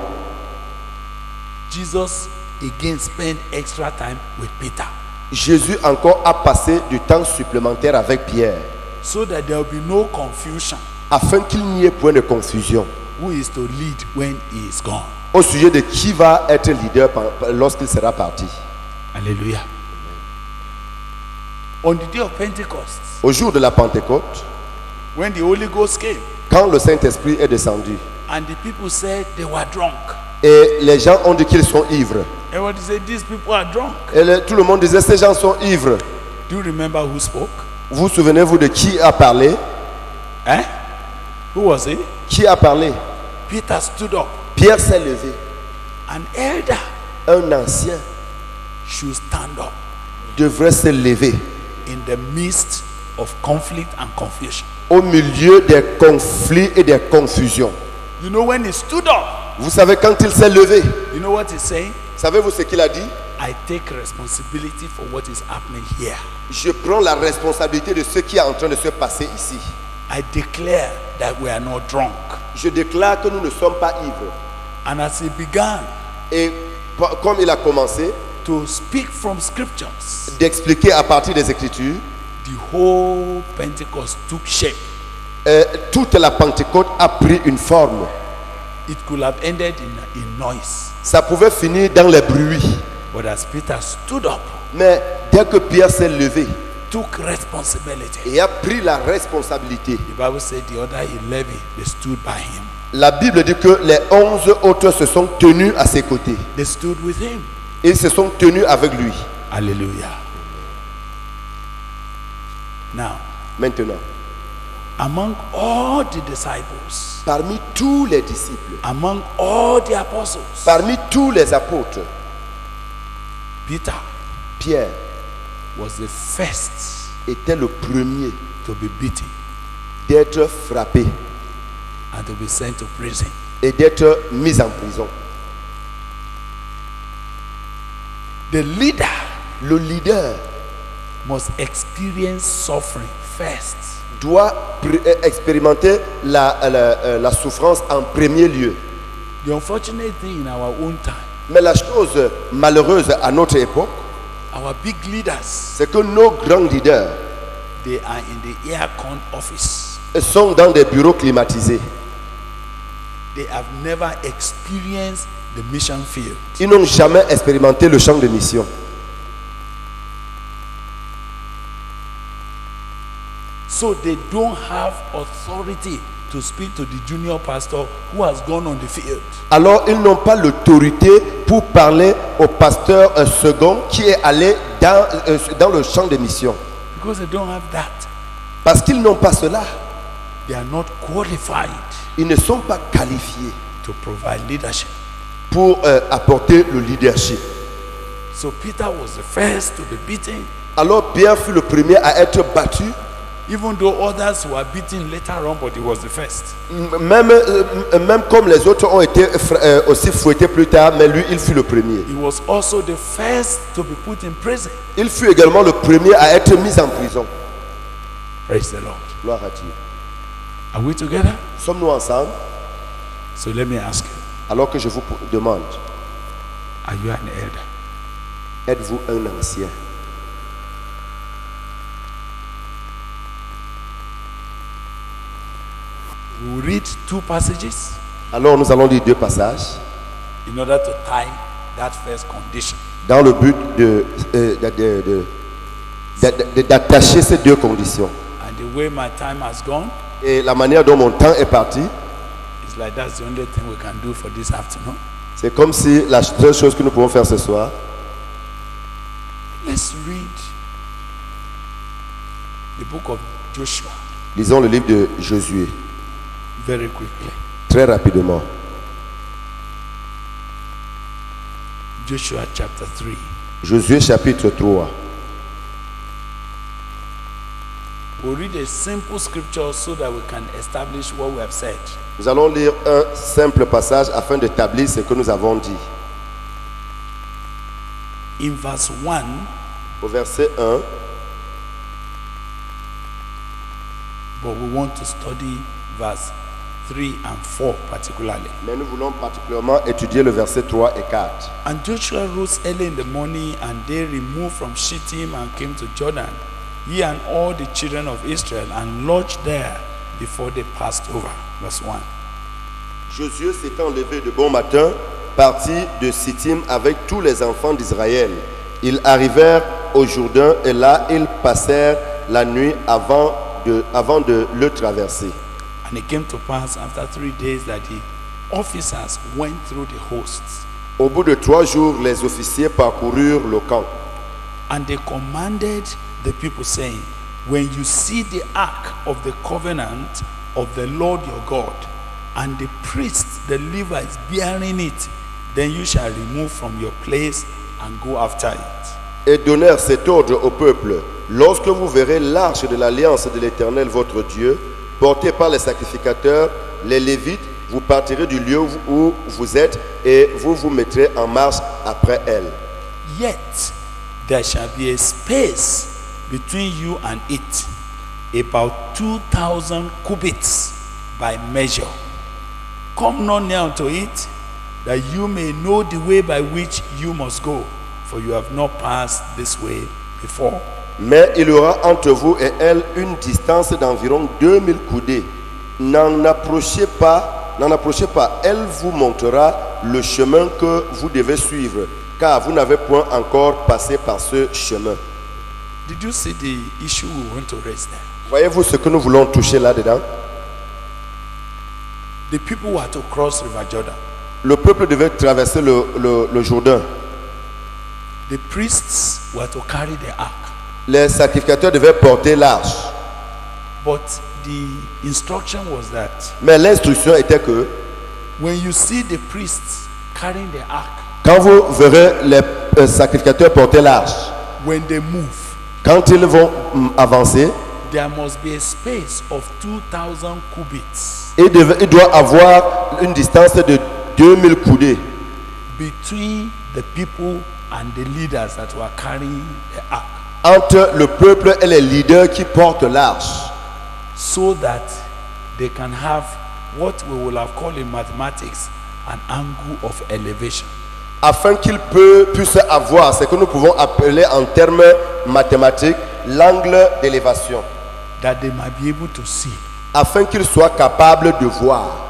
Jesus again spent extra time with Peter Jésus encore a passé du temps supplémentaire avec Pierre, so that there will be no confusion afin qu'il n'y ait point de confusion who is to lead when he is gone. au sujet de qui va être leader lorsqu'il sera parti. Hallelujah. On the day of Pentecost, Au jour de la Pentecôte, when the Holy Ghost came, quand le Saint-Esprit est descendu, and the people said they were drunk. et les gens ont dit qu'ils sont ivres, Everybody said, these people are drunk. et tout le monde disait ces gens sont ivres. Do you remember who spoke? Vous souvenez-vous de qui a parlé? Eh? Who was it? Qui a parlé? Peter stood up. Pierre s'est levé. An elder Un ancien should stand up devrait se lever in the midst of conflict and confusion. au milieu des conflits et des confusions. You know, when he stood up, Vous savez, quand il s'est levé, you know what he's saying? savez-vous ce qu'il a dit? I take responsibility for what is happening here. Je prends la responsabilité de ce qui est en train de se passer ici. I declare that we are not drunk. Je déclare que nous ne sommes pas ivres. And as he began Et comme il a commencé to speak from scriptures, d'expliquer à partir des Écritures, the whole Pentecost took shape. toute la Pentecôte a pris une forme. It could have ended in noise. Ça pouvait finir dans les bruits. But as Peter stood up, Mais dès que Pierre s'est levé took responsibility, et a pris la responsabilité, the Bible said the other 11, they stood by him. la Bible dit que les 11 autres se sont tenus à ses côtés. They stood with him. Ils se sont tenus avec lui. Hallelujah. Now, Maintenant, among all the disciples, parmi tous les disciples, among all the apostles, parmi tous les apôtres, Peter Pierre was the first était le premier to be beaten d'être frappé and to be sent to prison. et d'être mis en prison. The leader Le leader must experience suffering first. doit expérimenter la souffrance en premier lieu. The unfortunate thing in our own time, Mais la chose malheureuse à notre époque, our big leaders, c'est que nos grands leaders they are in the air-con office. sont dans des bureaux climatisés. They have never experienced the mission field. Ils n'ont jamais expérimenté le champ de mission. So they don't have authority to speak to the junior pastor who has gone on the field. Alors ils n'ont pas l'autorité pour parler au pasteur second qui est allé dans le champ de mission. Because they don't have that. Parce qu'ils n'ont pas cela. They are not qualified Ils ne sont pas qualifiés to provide leadership. pour apporter le leadership. So Peter was the first to be beaten, Alors Pierre fut le premier à être battu, even though others were beaten later on, but he was the first. même comme les autres ont été aussi fouettés plus tard, mais lui, il fut le premier. He was also the first to be put in prison. Il fut également le premier à être mis en prison. Praise the Lord. Gloire à Dieu. Are we together? Sommes-nous ensemble? So let me ask you, Alors que je vous demande, are you an elder? êtes-vous un ancien? We'll read two passages Alors nous allons lire deux passages in order to tie that first condition. dans le but d'attacher ces deux conditions. And the way my time has gone, Et la manière dont mon temps est parti, it's like that's the only thing we can do for this afternoon. c'est comme si la seule chose que nous pouvons faire ce soir, Let's read the book of Joshua lisons le livre de Josué, very quickly. très rapidement. Joshua chapter 3. Josué chapitre 3. We'll read a simple scripture so that we can establish what we have said. Nous allons lire un simple passage afin d'établir ce que nous avons dit. In verse 1, Au verset 1, but we want to study verse 3 and 4 particularly. mais nous voulons particulièrement étudier le verset 3 et 4. And Joshua rose early in the morning, and they removed from Shittim and came to Jordan, he and all the children of Israel, and lodged there before they passed over. Verse 1. Josué s'étant levé de bon matin, partit de Sittim avec tous les enfants d'Israël. Ils arrivèrent au Jourdain et là ils passèrent la nuit avant de le traverser. And it came to pass after 3 days that the officers went through the hosts, Au bout de 3 jours, les officiers parcoururent le camp. and they commanded the people, saying, when you see the ark of the covenant of the Lord your God, and the priests, the Levites, bearing it, then you shall remove from your place and go after it. Et donnèrent cet ordre au peuple. Lorsque vous verrez l'arche de l'alliance de l'Éternel votre Dieu, portée par les sacrificateurs, les Lévites, vous partirez du lieu où vous êtes et vous vous mettrez en marche après elle. Yet there shall be a space between you and it, about 2,000 cubits by measure. Come not near unto it, that you may know the way by which you must go, for you have not passed this way before. Mais il y aura entre vous et elle une distance d'environ 2000 coudées. N'en approchez pas, elle vous montrera le chemin que vous devez suivre, car vous n'avez point encore passé par ce chemin. Did you see the issue we want to raise there? Voyez-vous ce que nous voulons toucher là-dedans? The people were to cross River Jordan. Le peuple devait traverser le Jourdain. The priests were to carry the ark. Les sacrificateurs devaient porter l'arche. But the instruction was that Mais l'instruction était que when you see the priests carrying the ark, quand vous verrez les sacrificateurs porter l'arche, when they move, quand ils vont avancer, there must be a space of 2,000 cubits il doit avoir une distance de 2000 coudées between the people and the leaders that were carrying the ark, entre le peuple et les leaders qui portent l'arche, so that they can have what we will have called in mathematics an angle of elevation. afin qu'ils puissent avoir ce que nous pouvons appeler en termes mathématiques l'angle d'élévation, That they might be able to see. afin qu'ils soient capables de voir.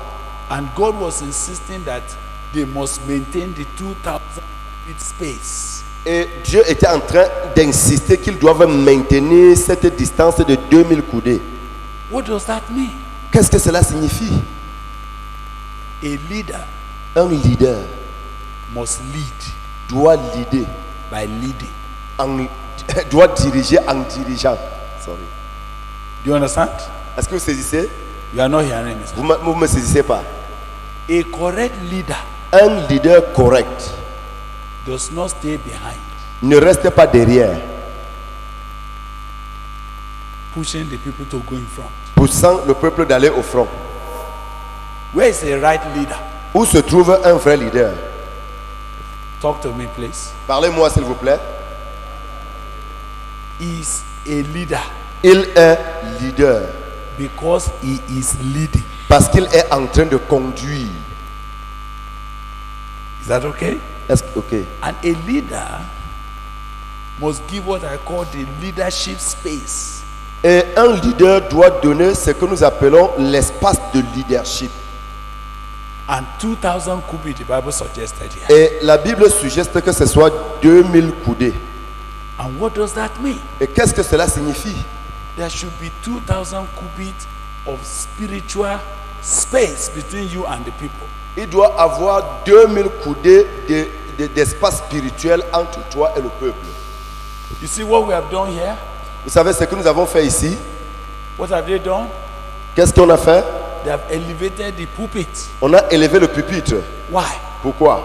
And God was insisting that they must maintain the 2,000 feet space. Et Dieu était en train d'insister qu'ils doivent maintenir cette distance de 2000 coudées. What does that mean? Qu'est-ce que cela signifie? A leader Un leader must lead doit leader, by leading. doit diriger en dirigeant. Sorry. Do you understand? Est-ce que vous saisissez? You are not hearing me. Vous me saisissez pas? A correct leader Un leader correct does not stay behind, ne reste pas derrière, pushing the people to go in front. poussant le peuple d'aller au front. Where is a right leader? Où se trouve un vrai leader? Talk to me, please. Parlez-moi s'il vous plaît. Is a leader Il est leader because he is leading. parce qu'il est en train de conduire. Is that okay? Est-ce que ok? And a leader must give what I call the leadership space. Et un leader doit donner ce que nous appelons l'espace de leadership. And 2,000 cubits, the Bible suggested here. Et la Bible suggère que ce soit 2000 coudées. And what does that mean? Et qu'est-ce que cela signifie? There should be 2,000 cubits of spiritual space between you and the people. Il doit avoir 2000 coudées d'espace spirituel entre toi et le peuple. You see what we have done here? Vous savez ce que nous avons fait ici? What have they done? Qu'est-ce qu'on a fait? They have elevated the pulpit. On a élevé le pupitre. Why? Pourquoi?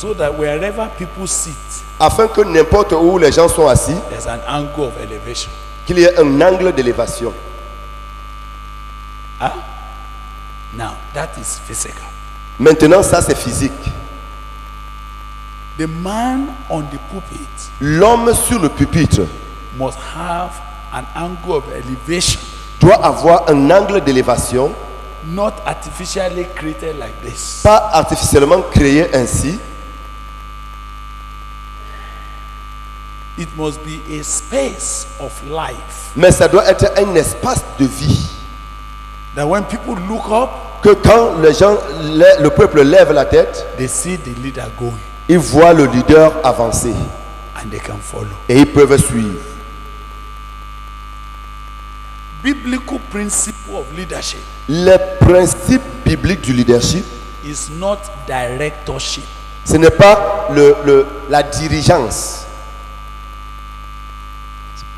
so that wherever people sit, afin que n'importe où les gens sont assis, there's an angle of elevation. qu'il y ait un angle d'élévation. Huh? Now, that is physical. Maintenant, ça c'est physique. The man on the pulpit L'homme sur le pupitre must have an angle of elevation, doit avoir un angle d'élévation, not artificially created like this. pas artificiellement créé ainsi. It must be a space of life Mais ça doit être un espace de vie. that when people look up, Que quand les gens, le peuple lève la tête, they see the leader going ils voient le leader avancer and they can follow. et ils peuvent suivre. Biblical principle of leadership Les principes bibliques du leadership, is not directorship. ce n'est pas la dirigeance.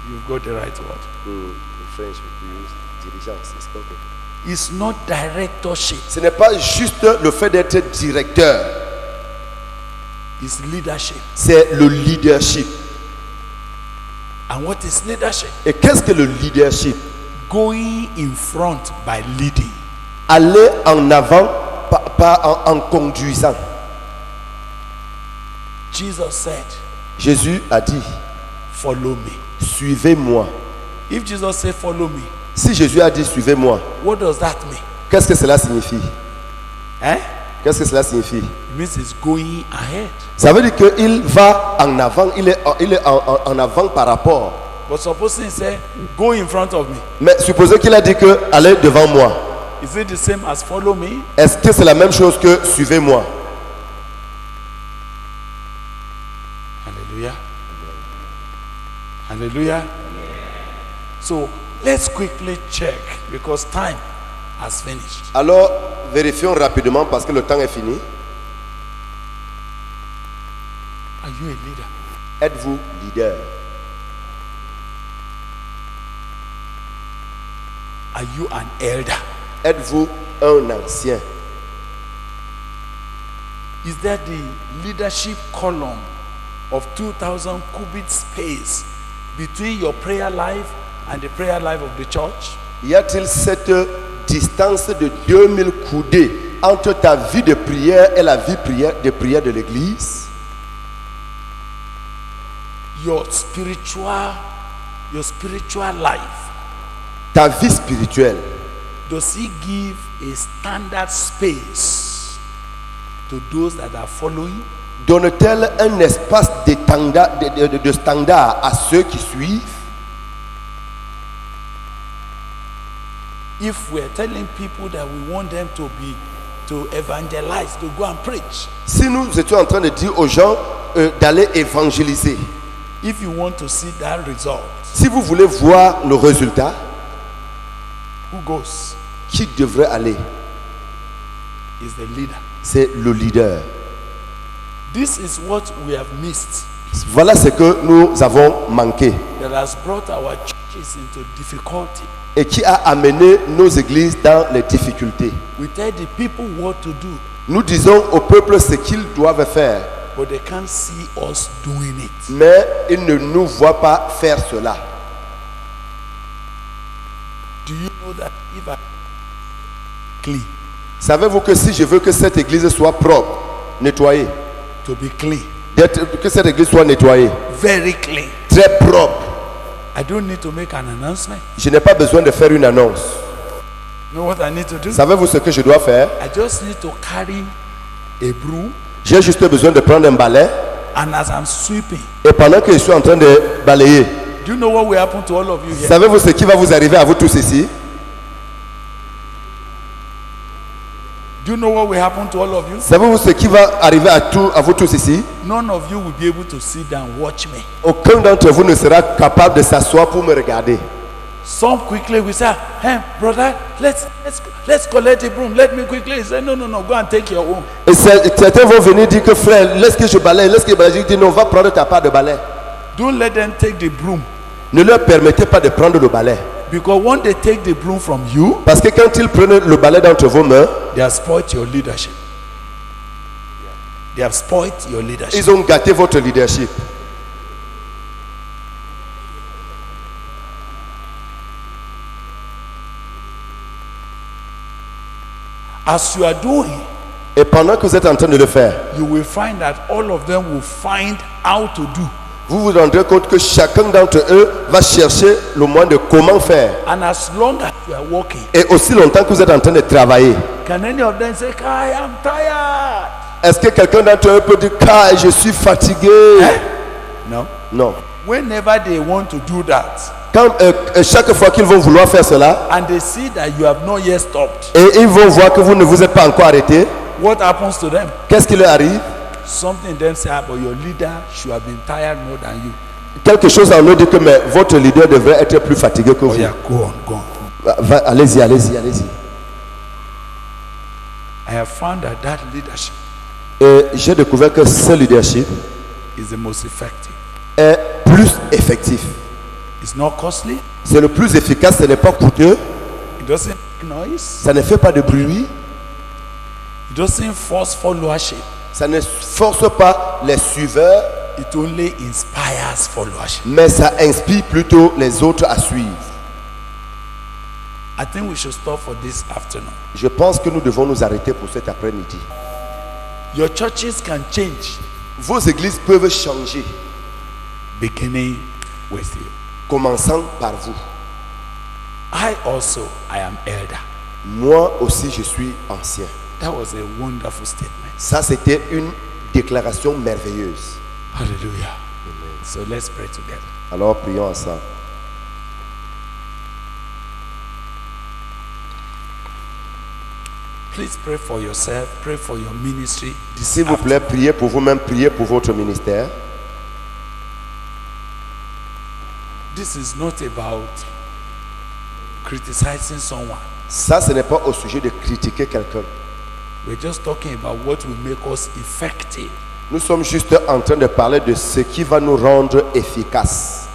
You've got the right word. In French, we use diligence. It's okay. It's not directorship. Ce n'est pas juste le fait d'être directeur, It's leadership. c'est le leadership. And what is leadership? Et qu'est-ce que le leadership? Going in front by leading. Aller en avant, pas en conduisant. Jesus said, Jésus a dit, follow me. suivez-moi. If Jesus said, follow me, Si Jésus a dit, suivez-moi, what does that mean? qu'est-ce que cela signifie? Eh? Qu'est-ce que cela signifie? It means it's going ahead. Ça veut dire qu'il va en avant, il est en avant par rapport. But supposing he said, go in front of me, Mais supposez qu'il a dit que allez devant moi. is it the same as follow me? Est-ce que c'est la même chose que suivez-moi? Hallelujah. Hallelujah. So let's quickly check because time has finished. Alors, vérifions rapidement parce que le temps est fini. Are you a leader? Êtes-vous leader? Are you an elder? Êtes-vous un ancien? Is there the leadership column of 2,000 cubit space between your prayer life and the prayer life of the church? Y a-t-il cette distance de 2000 coudées entre ta vie de prière et la vie de prière de l'église? Your spiritual life, Ta vie spirituelle, does he give a standard space to those that are following? donne-t-elle un espace de standard à ceux qui suivent? If we're telling people that we want them to evangelize, to go and preach, Si nous étions en train de dire aux gens d'aller évangéliser, if you want to see that result, si vous voulez voir le résultat, who goes? qui devrait aller? Is the leader. C'est le leader. This is what we have missed Voilà ce que nous avons manqué that has brought our churches into difficulty. et qui a amené nos églises dans les difficultés. We tell the people what to do, Nous disons au peuple ce qu'ils doivent faire, but they can't see us doing it. mais ils ne nous voient pas faire cela. Do you know that if I clean, Savez-vous que si je veux que cette église soit propre, nettoyée, to be clean, que cette église soit nettoyée, very clean, très propre, I don't need to make an announcement. je n'ai pas besoin de faire une annonce. You know what I need to do? Savez-vous ce que je dois faire? I just need to carry a broom, J'ai juste besoin de prendre un balai and as I'm sweeping, et pendant que je suis en train de balayer, do you know what will happen to all of you here? savez-vous ce qui va vous arriver à vous tous ici? Do you know what will happen to all of you? Savez-vous ce qui va arriver à vous tous ici? None of you will be able to sit down and watch me. Aucun d'entre vous ne sera capable de s'asseoir pour me regarder. Some quickly will say, "Hey, brother, let's collect the broom. Let me quickly." He said, "No, go and take your own." Et certains vont venir dire que frère, laisse que je balaye, laisse que je balaye. Je dis non, va prendre ta part de balai. Don't let them take the broom, Ne leur permettez pas de prendre le balai. because when they take the broom from you, Parce que quand ils prennent le balai d'entre vos mains, they have spoiled your leadership. They have spoiled your leadership. Ils ont gâté votre leadership. As you are doing, Et pendant que vous êtes en train de le faire, you will find that all of them will find how to do. vous vous rendrez compte que chacun d'entre eux va chercher le moyen de comment faire. And as long as you are working, Et aussi longtemps que vous êtes en train de travailler, can any of them say, I am tired? est-ce que quelqu'un d'entre eux peut dire Kai, je suis fatigué? No. Non. Whenever they want to do that, Quand, chaque fois qu'ils vont vouloir faire cela, and they see that you have not yet stopped, et ils vont voir que vous ne vous êtes pas encore arrêté, what happens to them? qu'est-ce qui leur arrive? Something in them say, but your leader should have been tired more than you. Quelque chose en eux dit que mais votre leader devrait être plus fatigué que Oh vous. yeah, go on. Allez-y, allez-y, allez-y. I have found that that leadership Et j'ai découvert que ce leadership is the most effective. est plus effectif. It's not costly. C'est le plus efficace, ce n'est pas coûteux, It doesn't make noise. ça ne fait pas de bruit, It doesn't force followership. ça ne force pas les suiveurs, It only inspires followership. mais ça inspire plutôt les autres à suivre. I think we should stop for this afternoon. Je pense que nous devons nous arrêter pour cet après-midi. Your churches can change, Vos églises peuvent changer, beginning with you. commençant par vous. I am elder. Moi aussi, je suis ancien. That was a wonderful statement. Ça, c'était une déclaration merveilleuse. Hallelujah. So let's pray together. Alors, prions ensemble. Please pray for yourself, pray for your ministry. S'il vous plaît, priez pour vous-même, priez pour votre ministère. This is not about criticizing someone. Ça, ce n'est pas au sujet de critiquer quelqu'un. We're just talking about what will make us effective. Nous sommes juste en train de parler de ce qui va nous rendre efficaces.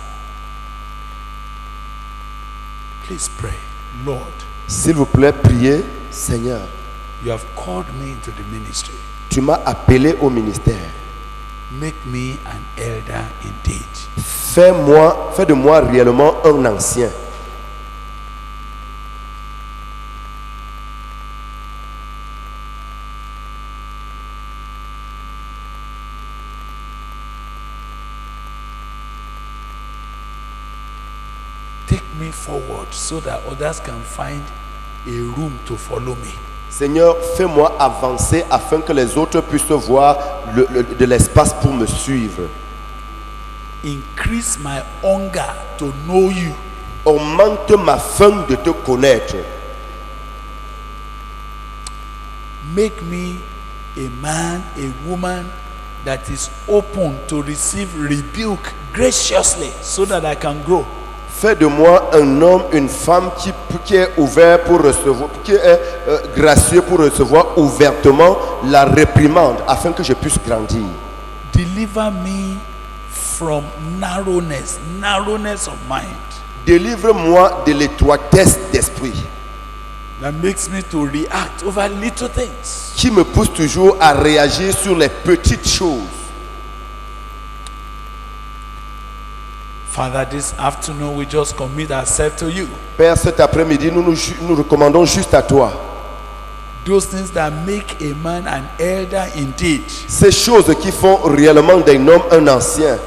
Please pray. Lord, S'il vous plaît, priez, Seigneur, you have called me into the ministry. tu m'as appelé au ministère. Make me an elder indeed. Fais de moi réellement un ancien. Take me forward so that others can find a room to follow me. Seigneur, fais-moi avancer afin que les autres puissent voir de l'espace pour me suivre. Increase my hunger to know you. Augmente ma faim de te connaître. Make me a man, a woman that is open to receive rebuke graciously so that I can grow. Fais de moi un homme, une femme qui est ouvert pour recevoir, qui est gracieux pour recevoir ouvertement la réprimande afin que je puisse grandir. Deliver me from narrowness of mind Délivre-moi de l'étroitesse d'esprit that makes me to react over little things. qui me pousse toujours à réagir sur les petites choses. Father, this afternoon we just commit ourselves to you. Père, cet après-midi, nous recommandons juste à toi Those things that make a man an elder indeed. ces choses qui font réellement d'un homme un ancien.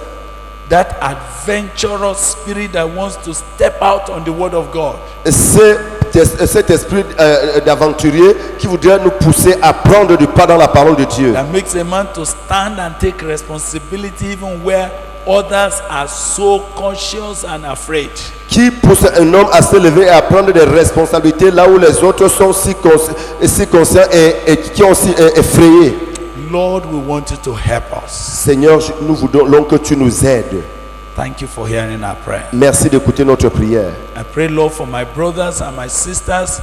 That adventurous spirit that wants to step out on the word of God. Cet esprit d'aventurier qui voudrait nous pousser à prendre du pas dans la parole de Dieu. That makes a man to stand and take responsibility even where others are so conscious and afraid. Qui pousse un homme à se lever et à prendre des responsabilités là où les autres sont si conscients et qui ont si effrayés. Lord, we want you to help us. Seigneur, nous voulons que tu nous aides. Thank you for hearing our prayer. Merci d'écouter notre prière. I pray, Lord, for my brothers and my sisters,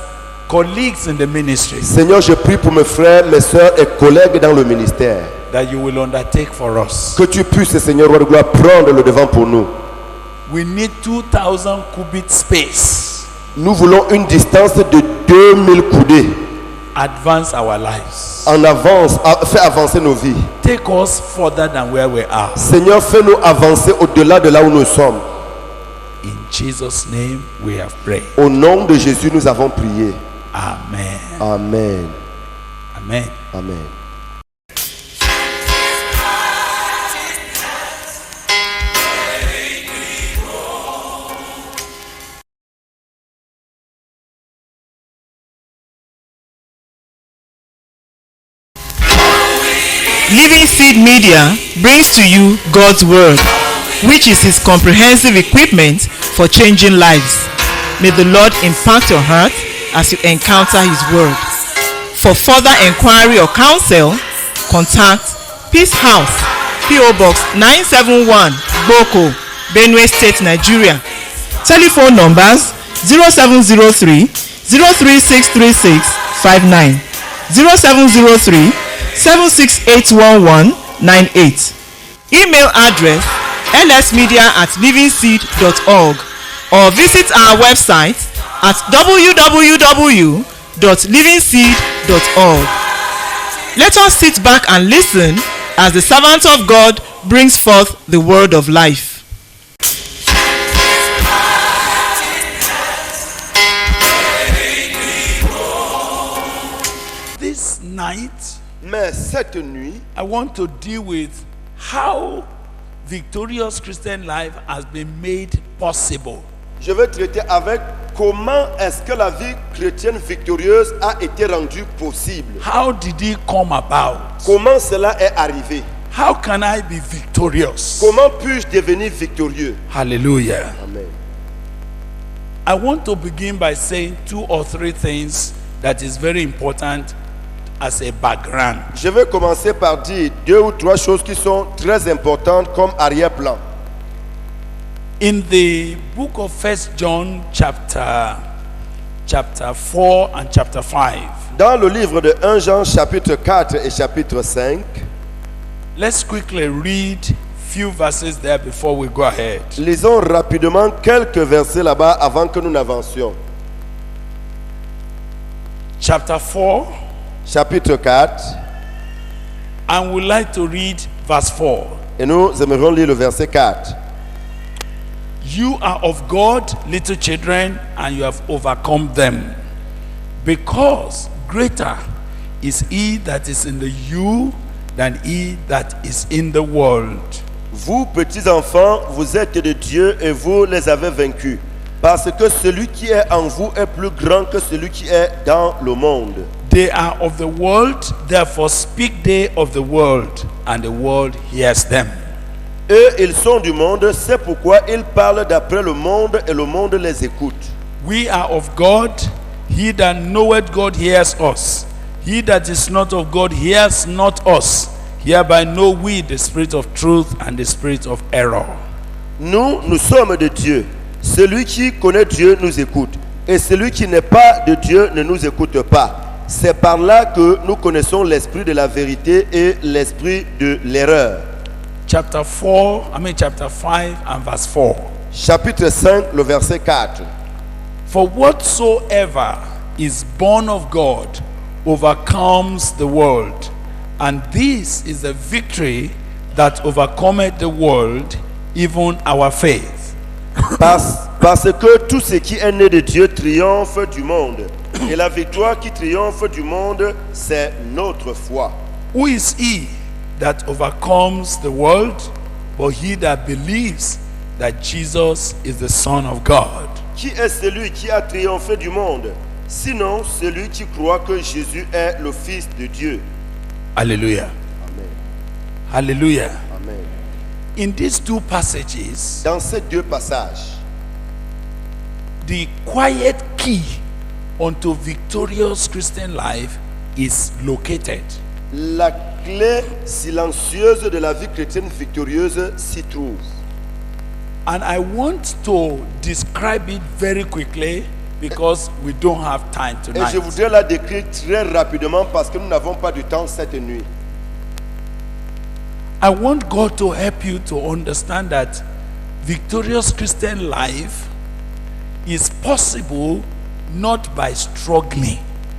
colleagues in the ministry, Seigneur, je prie pour mes frères, mes soeurs et collègues dans le ministère. that you will undertake for us. Que tu puisses, Seigneur, roi de gloire, prendre le devant pour nous. We need 2,000 cubit space Nous voulons une distance de 2000 coudées advance our lives. Fais avancer nos vies. Take us further than where we are. Seigneur, fais-nous avancer au-delà de là où nous sommes. In Jesus' name we have prayed. Au nom de Jésus, nous avons prié. Amen. Amen. Amen. Amen. Living Seed Media brings to you God's Word, which is His comprehensive equipment for changing lives. May the Lord impact your heart as you encounter His Word. For further inquiry or counsel, contact Peace House, P.O. Box 971, Boko, Benue State, Nigeria. Telephone numbers 0703 0363659, 0703 7681198. Email address lsmedia@livingseed.org or visit our website at www.livingseed.org. Let us sit back and listen as the servant of God brings forth the word of life. This night, Mais cette nuit, I want to deal with how victorious Christian life has been made possible. je vais traiter avec comment est-ce que la vie chrétienne victorieuse a été rendue possible. How did it come about? Comment cela est arrivé? How can I be victorious? Comment puis-je devenir victorieux? Hallelujah. Amen. I want to begin by saying 2 or 3 things that is very important as a background. Je vais commencer par dire 2 ou 3 choses qui sont très importantes comme arrière-plan. In the book of 1 John chapter 4 and chapter 5, Dans le livre de 1 Jean chapitre 4 et chapitre 5, let's quickly read few verses there before we go ahead. lisons rapidement quelques versets là-bas avant que nous n'avancions. Chapter 4, Chapitre 4, and we'd like to read verse 4. et nous aimerions lire le verset 4. You are of God, little children, and you have overcome them, because greater is he that is in you than he that is in the world. Vous, petits enfants, vous êtes de Dieu et vous les avez vaincus, parce que celui qui est en vous est plus grand que celui qui est dans le monde. They are of the world, therefore speak they of the world, and the world hears them. Eux, ils sont du monde, c'est pourquoi ils parlent d'après le monde et le monde les écoute. We are of God, he that knoweth God hears us. He that is not of God hears not us. Hereby know we the spirit of truth and the spirit of error. Nous sommes de Dieu. Celui qui connaît Dieu nous écoute. Et celui qui n'est pas de Dieu ne nous écoute pas. C'est par là que nous connaissons l'esprit de la vérité et l'esprit de l'erreur. Chapter 5 and verse 4. Chapitre 5, le verset 4. For whatsoever is born of God overcomes the world, and this is the victory that overcometh the world, even our faith. Parce que tout ce qui est né de Dieu triomphe du monde. Et la victoire qui triomphe du monde, c'est notre foi. Who is he that overcomes the world? But he that believes that Jesus is the Son of God. Qui est celui qui a triomphé du monde? Sinon, celui qui croit que Jésus est le Fils de Dieu. Hallelujah. Amen. Hallelujah. Amen. In these 2 passages, Dans ces 2 passages, the quiet key unto victorious Christian life is located. la clé silencieuse de la vie chrétienne victorieuse s'y trouve. And I want to describe it very quickly because we don't have time Et tonight. je voudrais la décrire très rapidement parce que nous n'avons pas de temps cette nuit. I want God to help you to understand that victorious Christian life is possible not by struggling.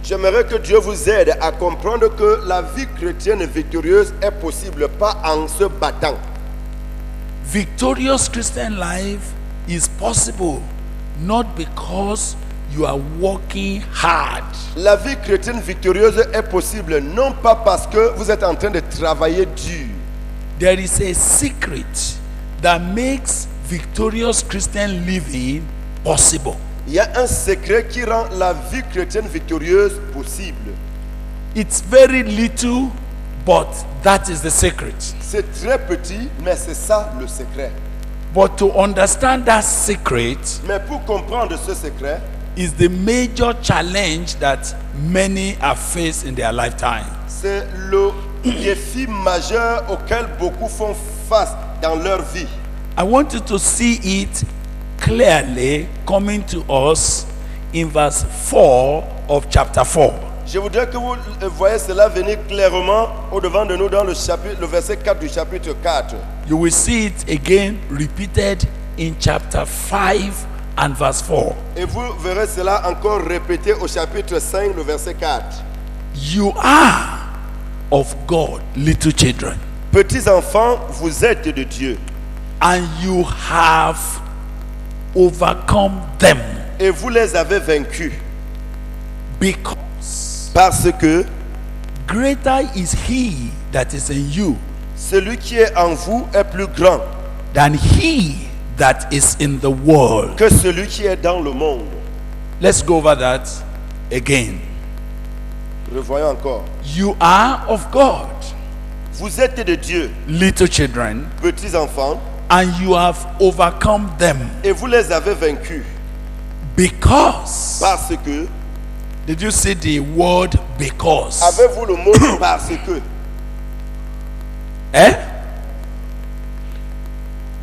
J'aimerais que Dieu vous aide à comprendre que la vie chrétienne victorieuse est possible, pas en se battant. Victorious Christian life is possible not because you are working hard. La vie chrétienne victorieuse est possible, non pas parce que vous êtes en train de travailler dur. There is a secret that makes victorious Christian living possible. Il y a un secret qui rend la vie chrétienne victorieuse possible. It's very little, but that is the secret. C'est très petit, mais c'est ça le secret. But to understand that secret Mais pour comprendre ce secret, is the major challenge that many have faced in their lifetime. c'est le défi majeur auquel beaucoup font face dans leur vie. I want you to see it clearly coming to us in verse 4 of chapter 4. Je voudrais que vous voyez cela venir clairement au-devant de nous dans le verset 4 du chapitre 4. You will see it again repeated in chapter 5 and verse 4. Et vous verrez cela encore répété au chapitre 5, le verset 4. You are of God, little children, Petits enfants, vous êtes de Dieu and you have overcome them et vous les avez vaincus because parce que greater is he that is in you celui qui est en vous est plus grand than he that is in the world. que celui qui est dans le monde. Let's go over that again. Revoyons encore. You are of God, Vous êtes de Dieu, little children, petits enfants, and you have overcome them et vous les avez vaincus because. parce que. Did you see the word because? Avez-vous le mot parce que? Eh?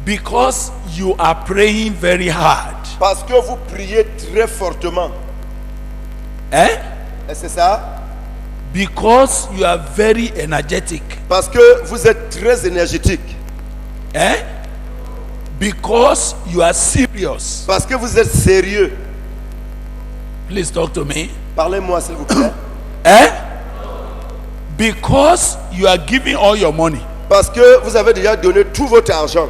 Because you are praying very hard. Parce que vous priez très fortement. Eh? Et c'est ça? Because you are very energetic. Parce que vous êtes très énergétique. Eh? Because you are serious. Parce que vous êtes sérieux. Please talk to me. Parlez-moi s'il vous plaît. Eh? Because you are giving all your money. Parce que vous avez déjà donné tout votre argent.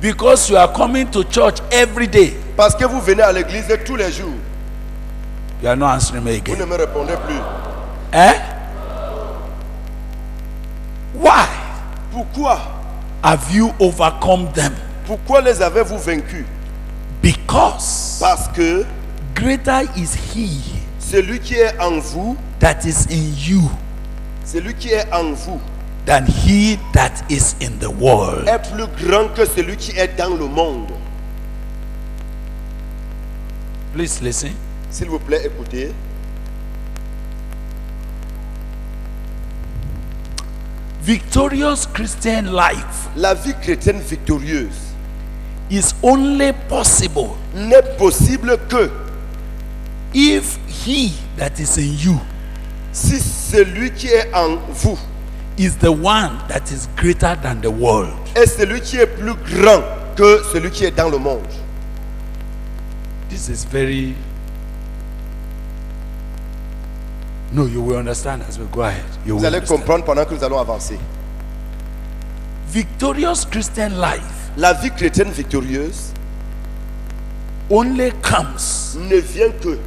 Because you are coming to church every day. Parce que vous venez à l'église tous les jours. You are not answering me Vous again. ne me répondez plus. Eh? Why Pourquoi? have you overcome them? Pourquoi les avez-vous vaincus? Because Parce que greater is he celui qui est en vous, that is in you celui qui est en vous, than he that is in the world. est plus grand que celui qui est dans le monde. Please listen. S'il vous plaît, écoutez. Victorious Christian life La vie chrétienne victorieuse is only possible n'est possible que if he that is in you si celui qui est en vous is the one that is greater than the world. est celui qui est plus grand que celui qui est dans le monde. This is very. No, you will understand as we go ahead. You Vous will allez understand. comprendre pendant que nous allons avancer. Victorious Christian life La vie chrétienne victorieuse only comes ne vient que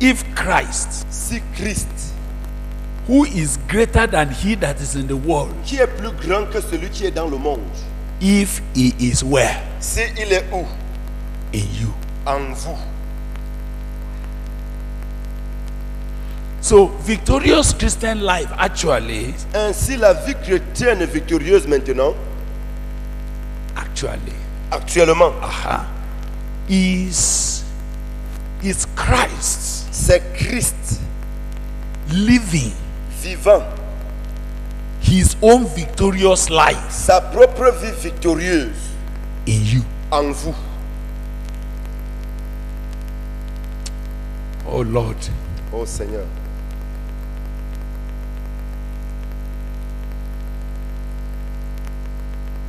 if Christ, si Christ, who is greater than he that is in the world, qui est plus grand que celui qui est dans le monde, if he is where? si il est où? In you. En vous. So, victorious Christian life actually, Ainsi, la vie chrétienne victorieuse maintenant, actuellement, is Christ c'est Christ living vivant his own victorious life sa propre vie victorieuse in you. en vous. Oh Lord. Oh Seigneur.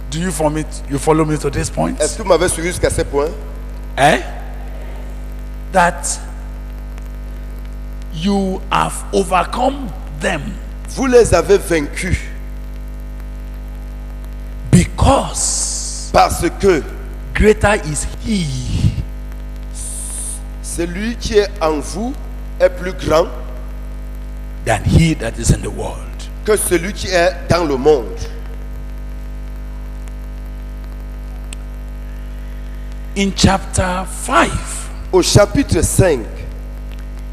Do you follow me to this point? Est-ce que vous m'avez suivi jusqu'à ce point? Eh? That You have overcome them Vous les avez vaincus because parce que greater is he celui qui est en vous est plus grand than he that is in the world. que celui qui est dans le monde. In chapter 5, Au chapitre 5,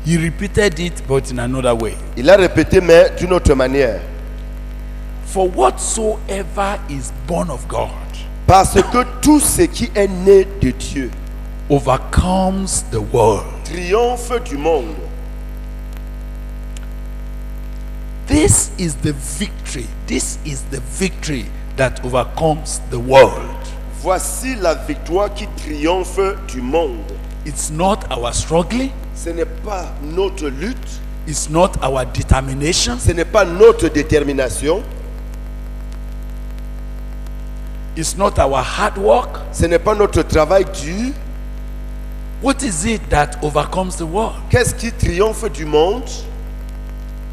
he repeated it but in another way. il a répété mais d'une autre manière. For whatsoever is born of God Parce que tout ce qui est né de Dieu overcomes the world. triomphe du monde. This is the victory. This is the victory that overcomes the world. Voici la victoire qui triomphe du monde. It's not our struggling. Ce n'est pas notre lutte, It's not our determination. ce n'est pas notre détermination, It's not our hard work. ce n'est pas notre travail dur. What is it that overcomes the world? Qu'est-ce qui triomphe du monde?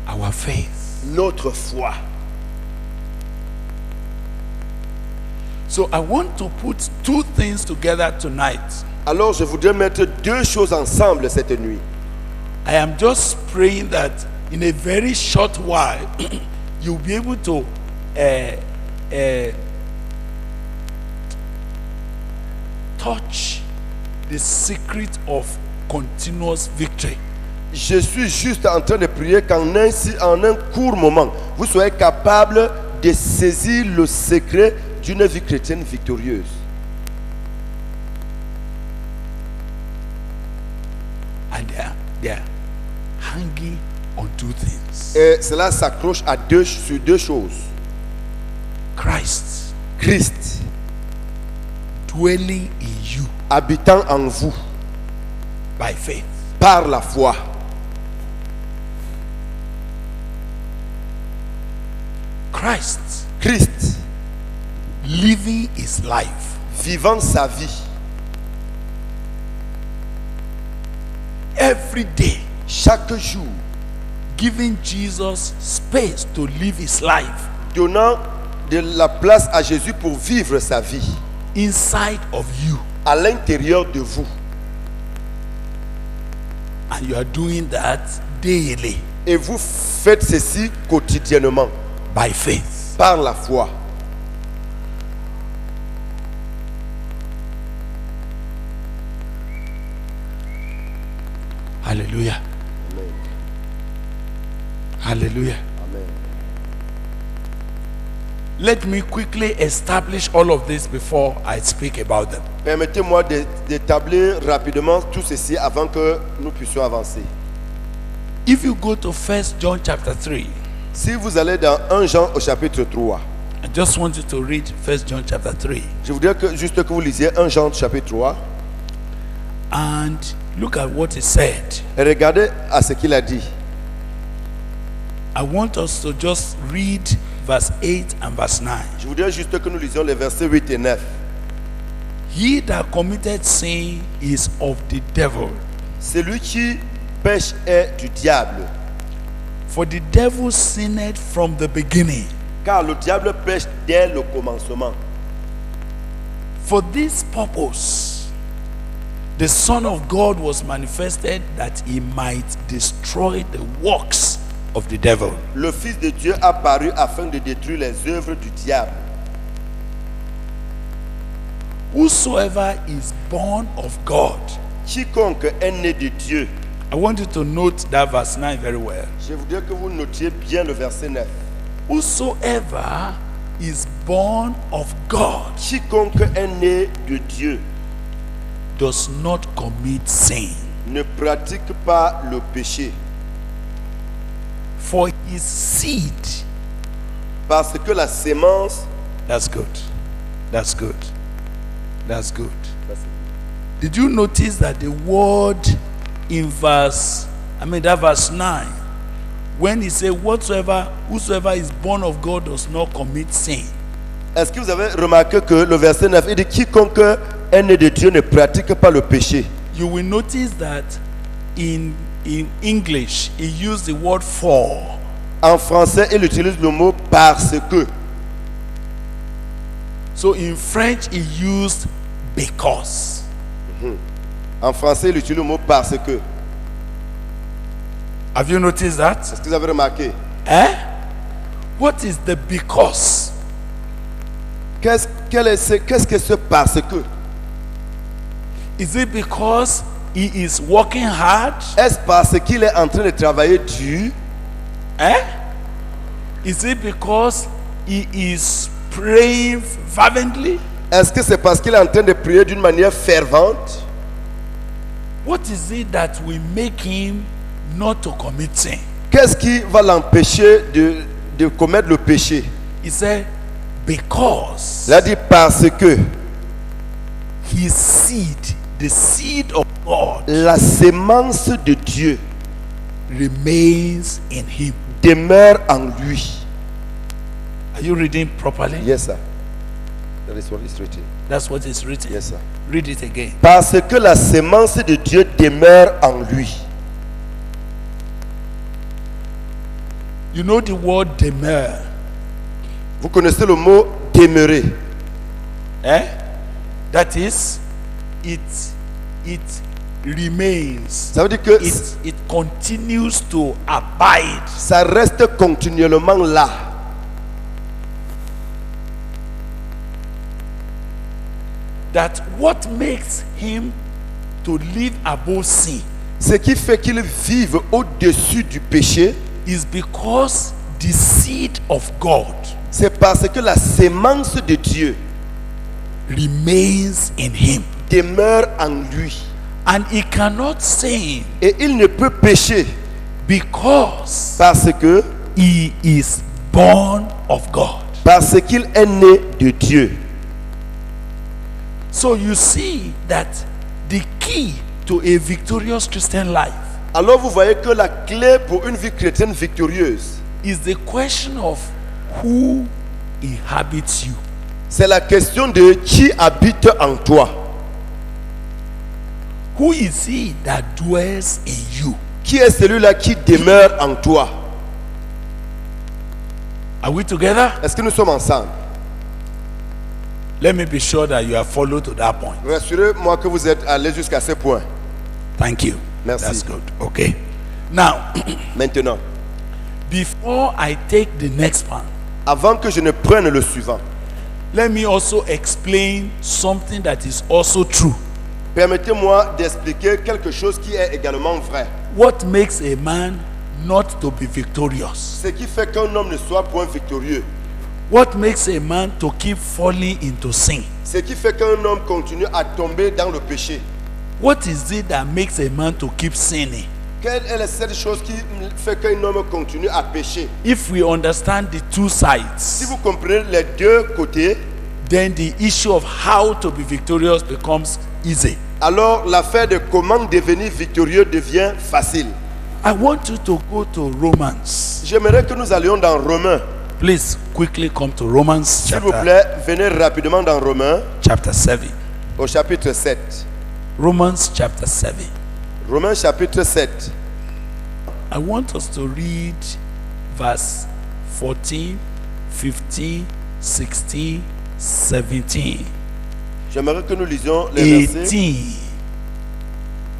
Our faith. Notre foi. So I want to put two things together tonight. Alors je voudrais mettre deux choses ensemble cette nuit. I am just praying that in a very short while you'll be able to touch the secret of continuous victory. Je suis juste en train de prier qu'en un court moment, vous soyez capable de saisir le secret d'une vie chrétienne victorieuse. And they are hanging on two things. Et cela s'accroche sur deux choses. Christ Christ dwelling in you habitant en vous by faith. par la foi. Christ Living his life vivant sa vie every day, chaque jour, giving Jesus space to live his life donnant de la place à Jésus pour vivre sa vie inside of you. à l'intérieur de vous. And you are doing that daily Et vous faites ceci quotidiennement by faith. par la foi. Hallelujah. Amen. Hallelujah. Amen. Let me quickly establish all of this before I speak about them. Permettez-moi d'établir rapidement tout ceci avant que nous puissions avancer. If you go to 1 John chapter 3, Si vous allez dans 1 Jean au chapitre 3, I just want you to read 1 John chapter 3 je voudrais juste que vous lisiez 1 Jean chapitre 3 and look at what he said. et regardez à ce qu'il a dit. I want us to just read verse 8 and verse 9. Je voudrais juste que nous lisions les versets 8 et 9. He that committed sin is of the devil, Celui qui pêche est du diable, for the devil sinned from the beginning. car le diable pêche dès le commencement. For this purpose, the Son of God was manifested that he might destroy the works of the devil. Le Fils de Dieu apparut afin de détruire les œuvres du diable. Whosoever is born of God. Quiconque est né de Dieu. I want you to note that verse 9 very well. Je voudrais que vous notiez bien le verset 9. Whosoever is born of God Quiconque est né de Dieu does not commit sin. ne pratique pas le péché, For his seed, parce que la sémence, that's good. That's good. That's good. Did you notice that the word in verse 9, when he said whosoever is born of God does not commit sin, est-ce que vous avez remarqué que le verset 9 il dit quiconque est né de Dieu ne pratique pas le péché? you will notice that in in English, he used the word for. En français, il utilise le mot parce que. So in French, he used because. En français, il utilise le mot parce que. Have you noticed that? Est-ce que vous avez remarqué? Eh? What is the because? Qu'est-ce que ce parce que? Is it because he is working hard? Est-ce parce qu'il est en train de travailler dur? Eh? Is it because he is praying fervently? Est-ce que c'est parce qu'il est en train de prier d'une manière fervente? What is it that will make him not to commit sin? Qu'est-ce qui va l'empêcher de commettre le péché? He said, because Il a dit parce que his seed, the seed of God, la sémence de Dieu remains in him. demeure en lui. Are you reading properly? Yes, sir. That is what is written. That's what is written. Yes, sir. Read it again. Parce que la sémence de Dieu demeure en lui. You know the word demur. Vous connaissez le mot demeurer. Eh? That is, it remains. Ça veut dire que It continues to abide. ça reste continuellement là. That what makes him to live above sin Ce qui fait qu'il vive au-dessus du péché, is because the seed of God c'est parce que la sémence de Dieu remains in him. demeure en lui. And he cannot sin Et il ne peut pécher because parce que he is born of God. parce qu'il est né de Dieu. So you see that the key to a victorious Christian life Alors vous voyez que la clé pour une vie chrétienne victorieuse, is the question of who inhabits you. c'est la question de qui habite en toi. Who is he that dwells in you? Qui est celui-là qui demeure en toi? Are we together? Est-ce que nous sommes ensemble? Let me be sure that you have followed to that point. Rassurez-moi que vous êtes allé jusqu'à ce point. Thank you. Merci. That's good. Okay. Now, Maintenant, before I take the next one, avant que je ne prenne le suivant, let me also explain something that is also true. permettez-moi d'expliquer quelque chose qui est également vrai. What makes a man not to be victorious? Ce qui fait qu'un homme ne soit point victorieux. What makes a man to keep falling into sin? Ce qui fait qu'un homme continue à tomber dans le péché. What is it that makes a man to keep sinning? Quelle est cette chose qui fait qu'un homme continue à pécher? If we understand the two Si sides, vous comprenez les deux côtés, then the issue of how to be victorious becomes easy. alors l'affaire de comment devenir victorieux devient facile. I want you to go to Romans. J'aimerais que nous allions dans Romains. Please quickly come to Romans S'il vous plaît, venez rapidement dans Romains chapter 7. au chapitre 7. Romans chapter 7. Romains chapitre 7. I want us to read verse 14, 15, 16, 17, J'aimerais que nous lisions les versets 18.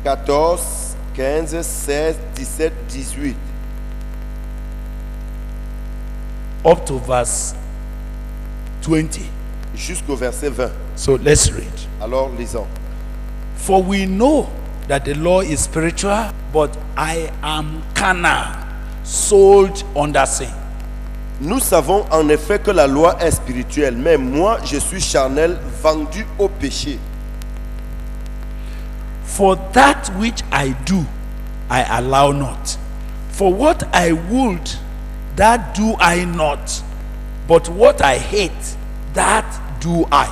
14, 15, 16, 17, 18. Up to verse 20. Jusqu'au verset 20. So let's read. Alors lisons. For we know that the law is spiritual, but I am carnal, sold under sin. Nous savons en effet que la loi est spirituelle, mais moi je suis charnel, vendu au péché. For that which I do, I allow not. For what I would, that do I not. But what I hate, that do I.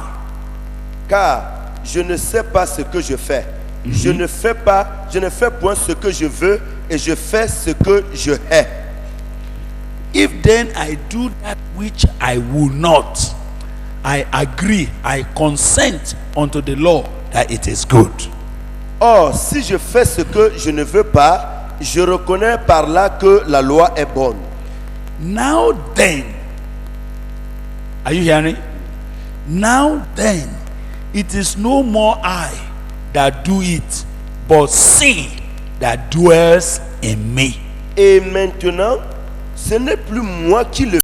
Car je ne sais pas ce que je fais. Je ne fais point ce que je veux et je fais ce que je hais. If then I do that which I will not, I agree, I consent unto the law that it is good. Or, si je fais ce que je ne veux pas, je reconnais par là que la loi est bonne. Now then, are you hearing? Now then, it is no more I that do it, but sin that dwells in me. Et maintenant, ce n'est plus moi qui le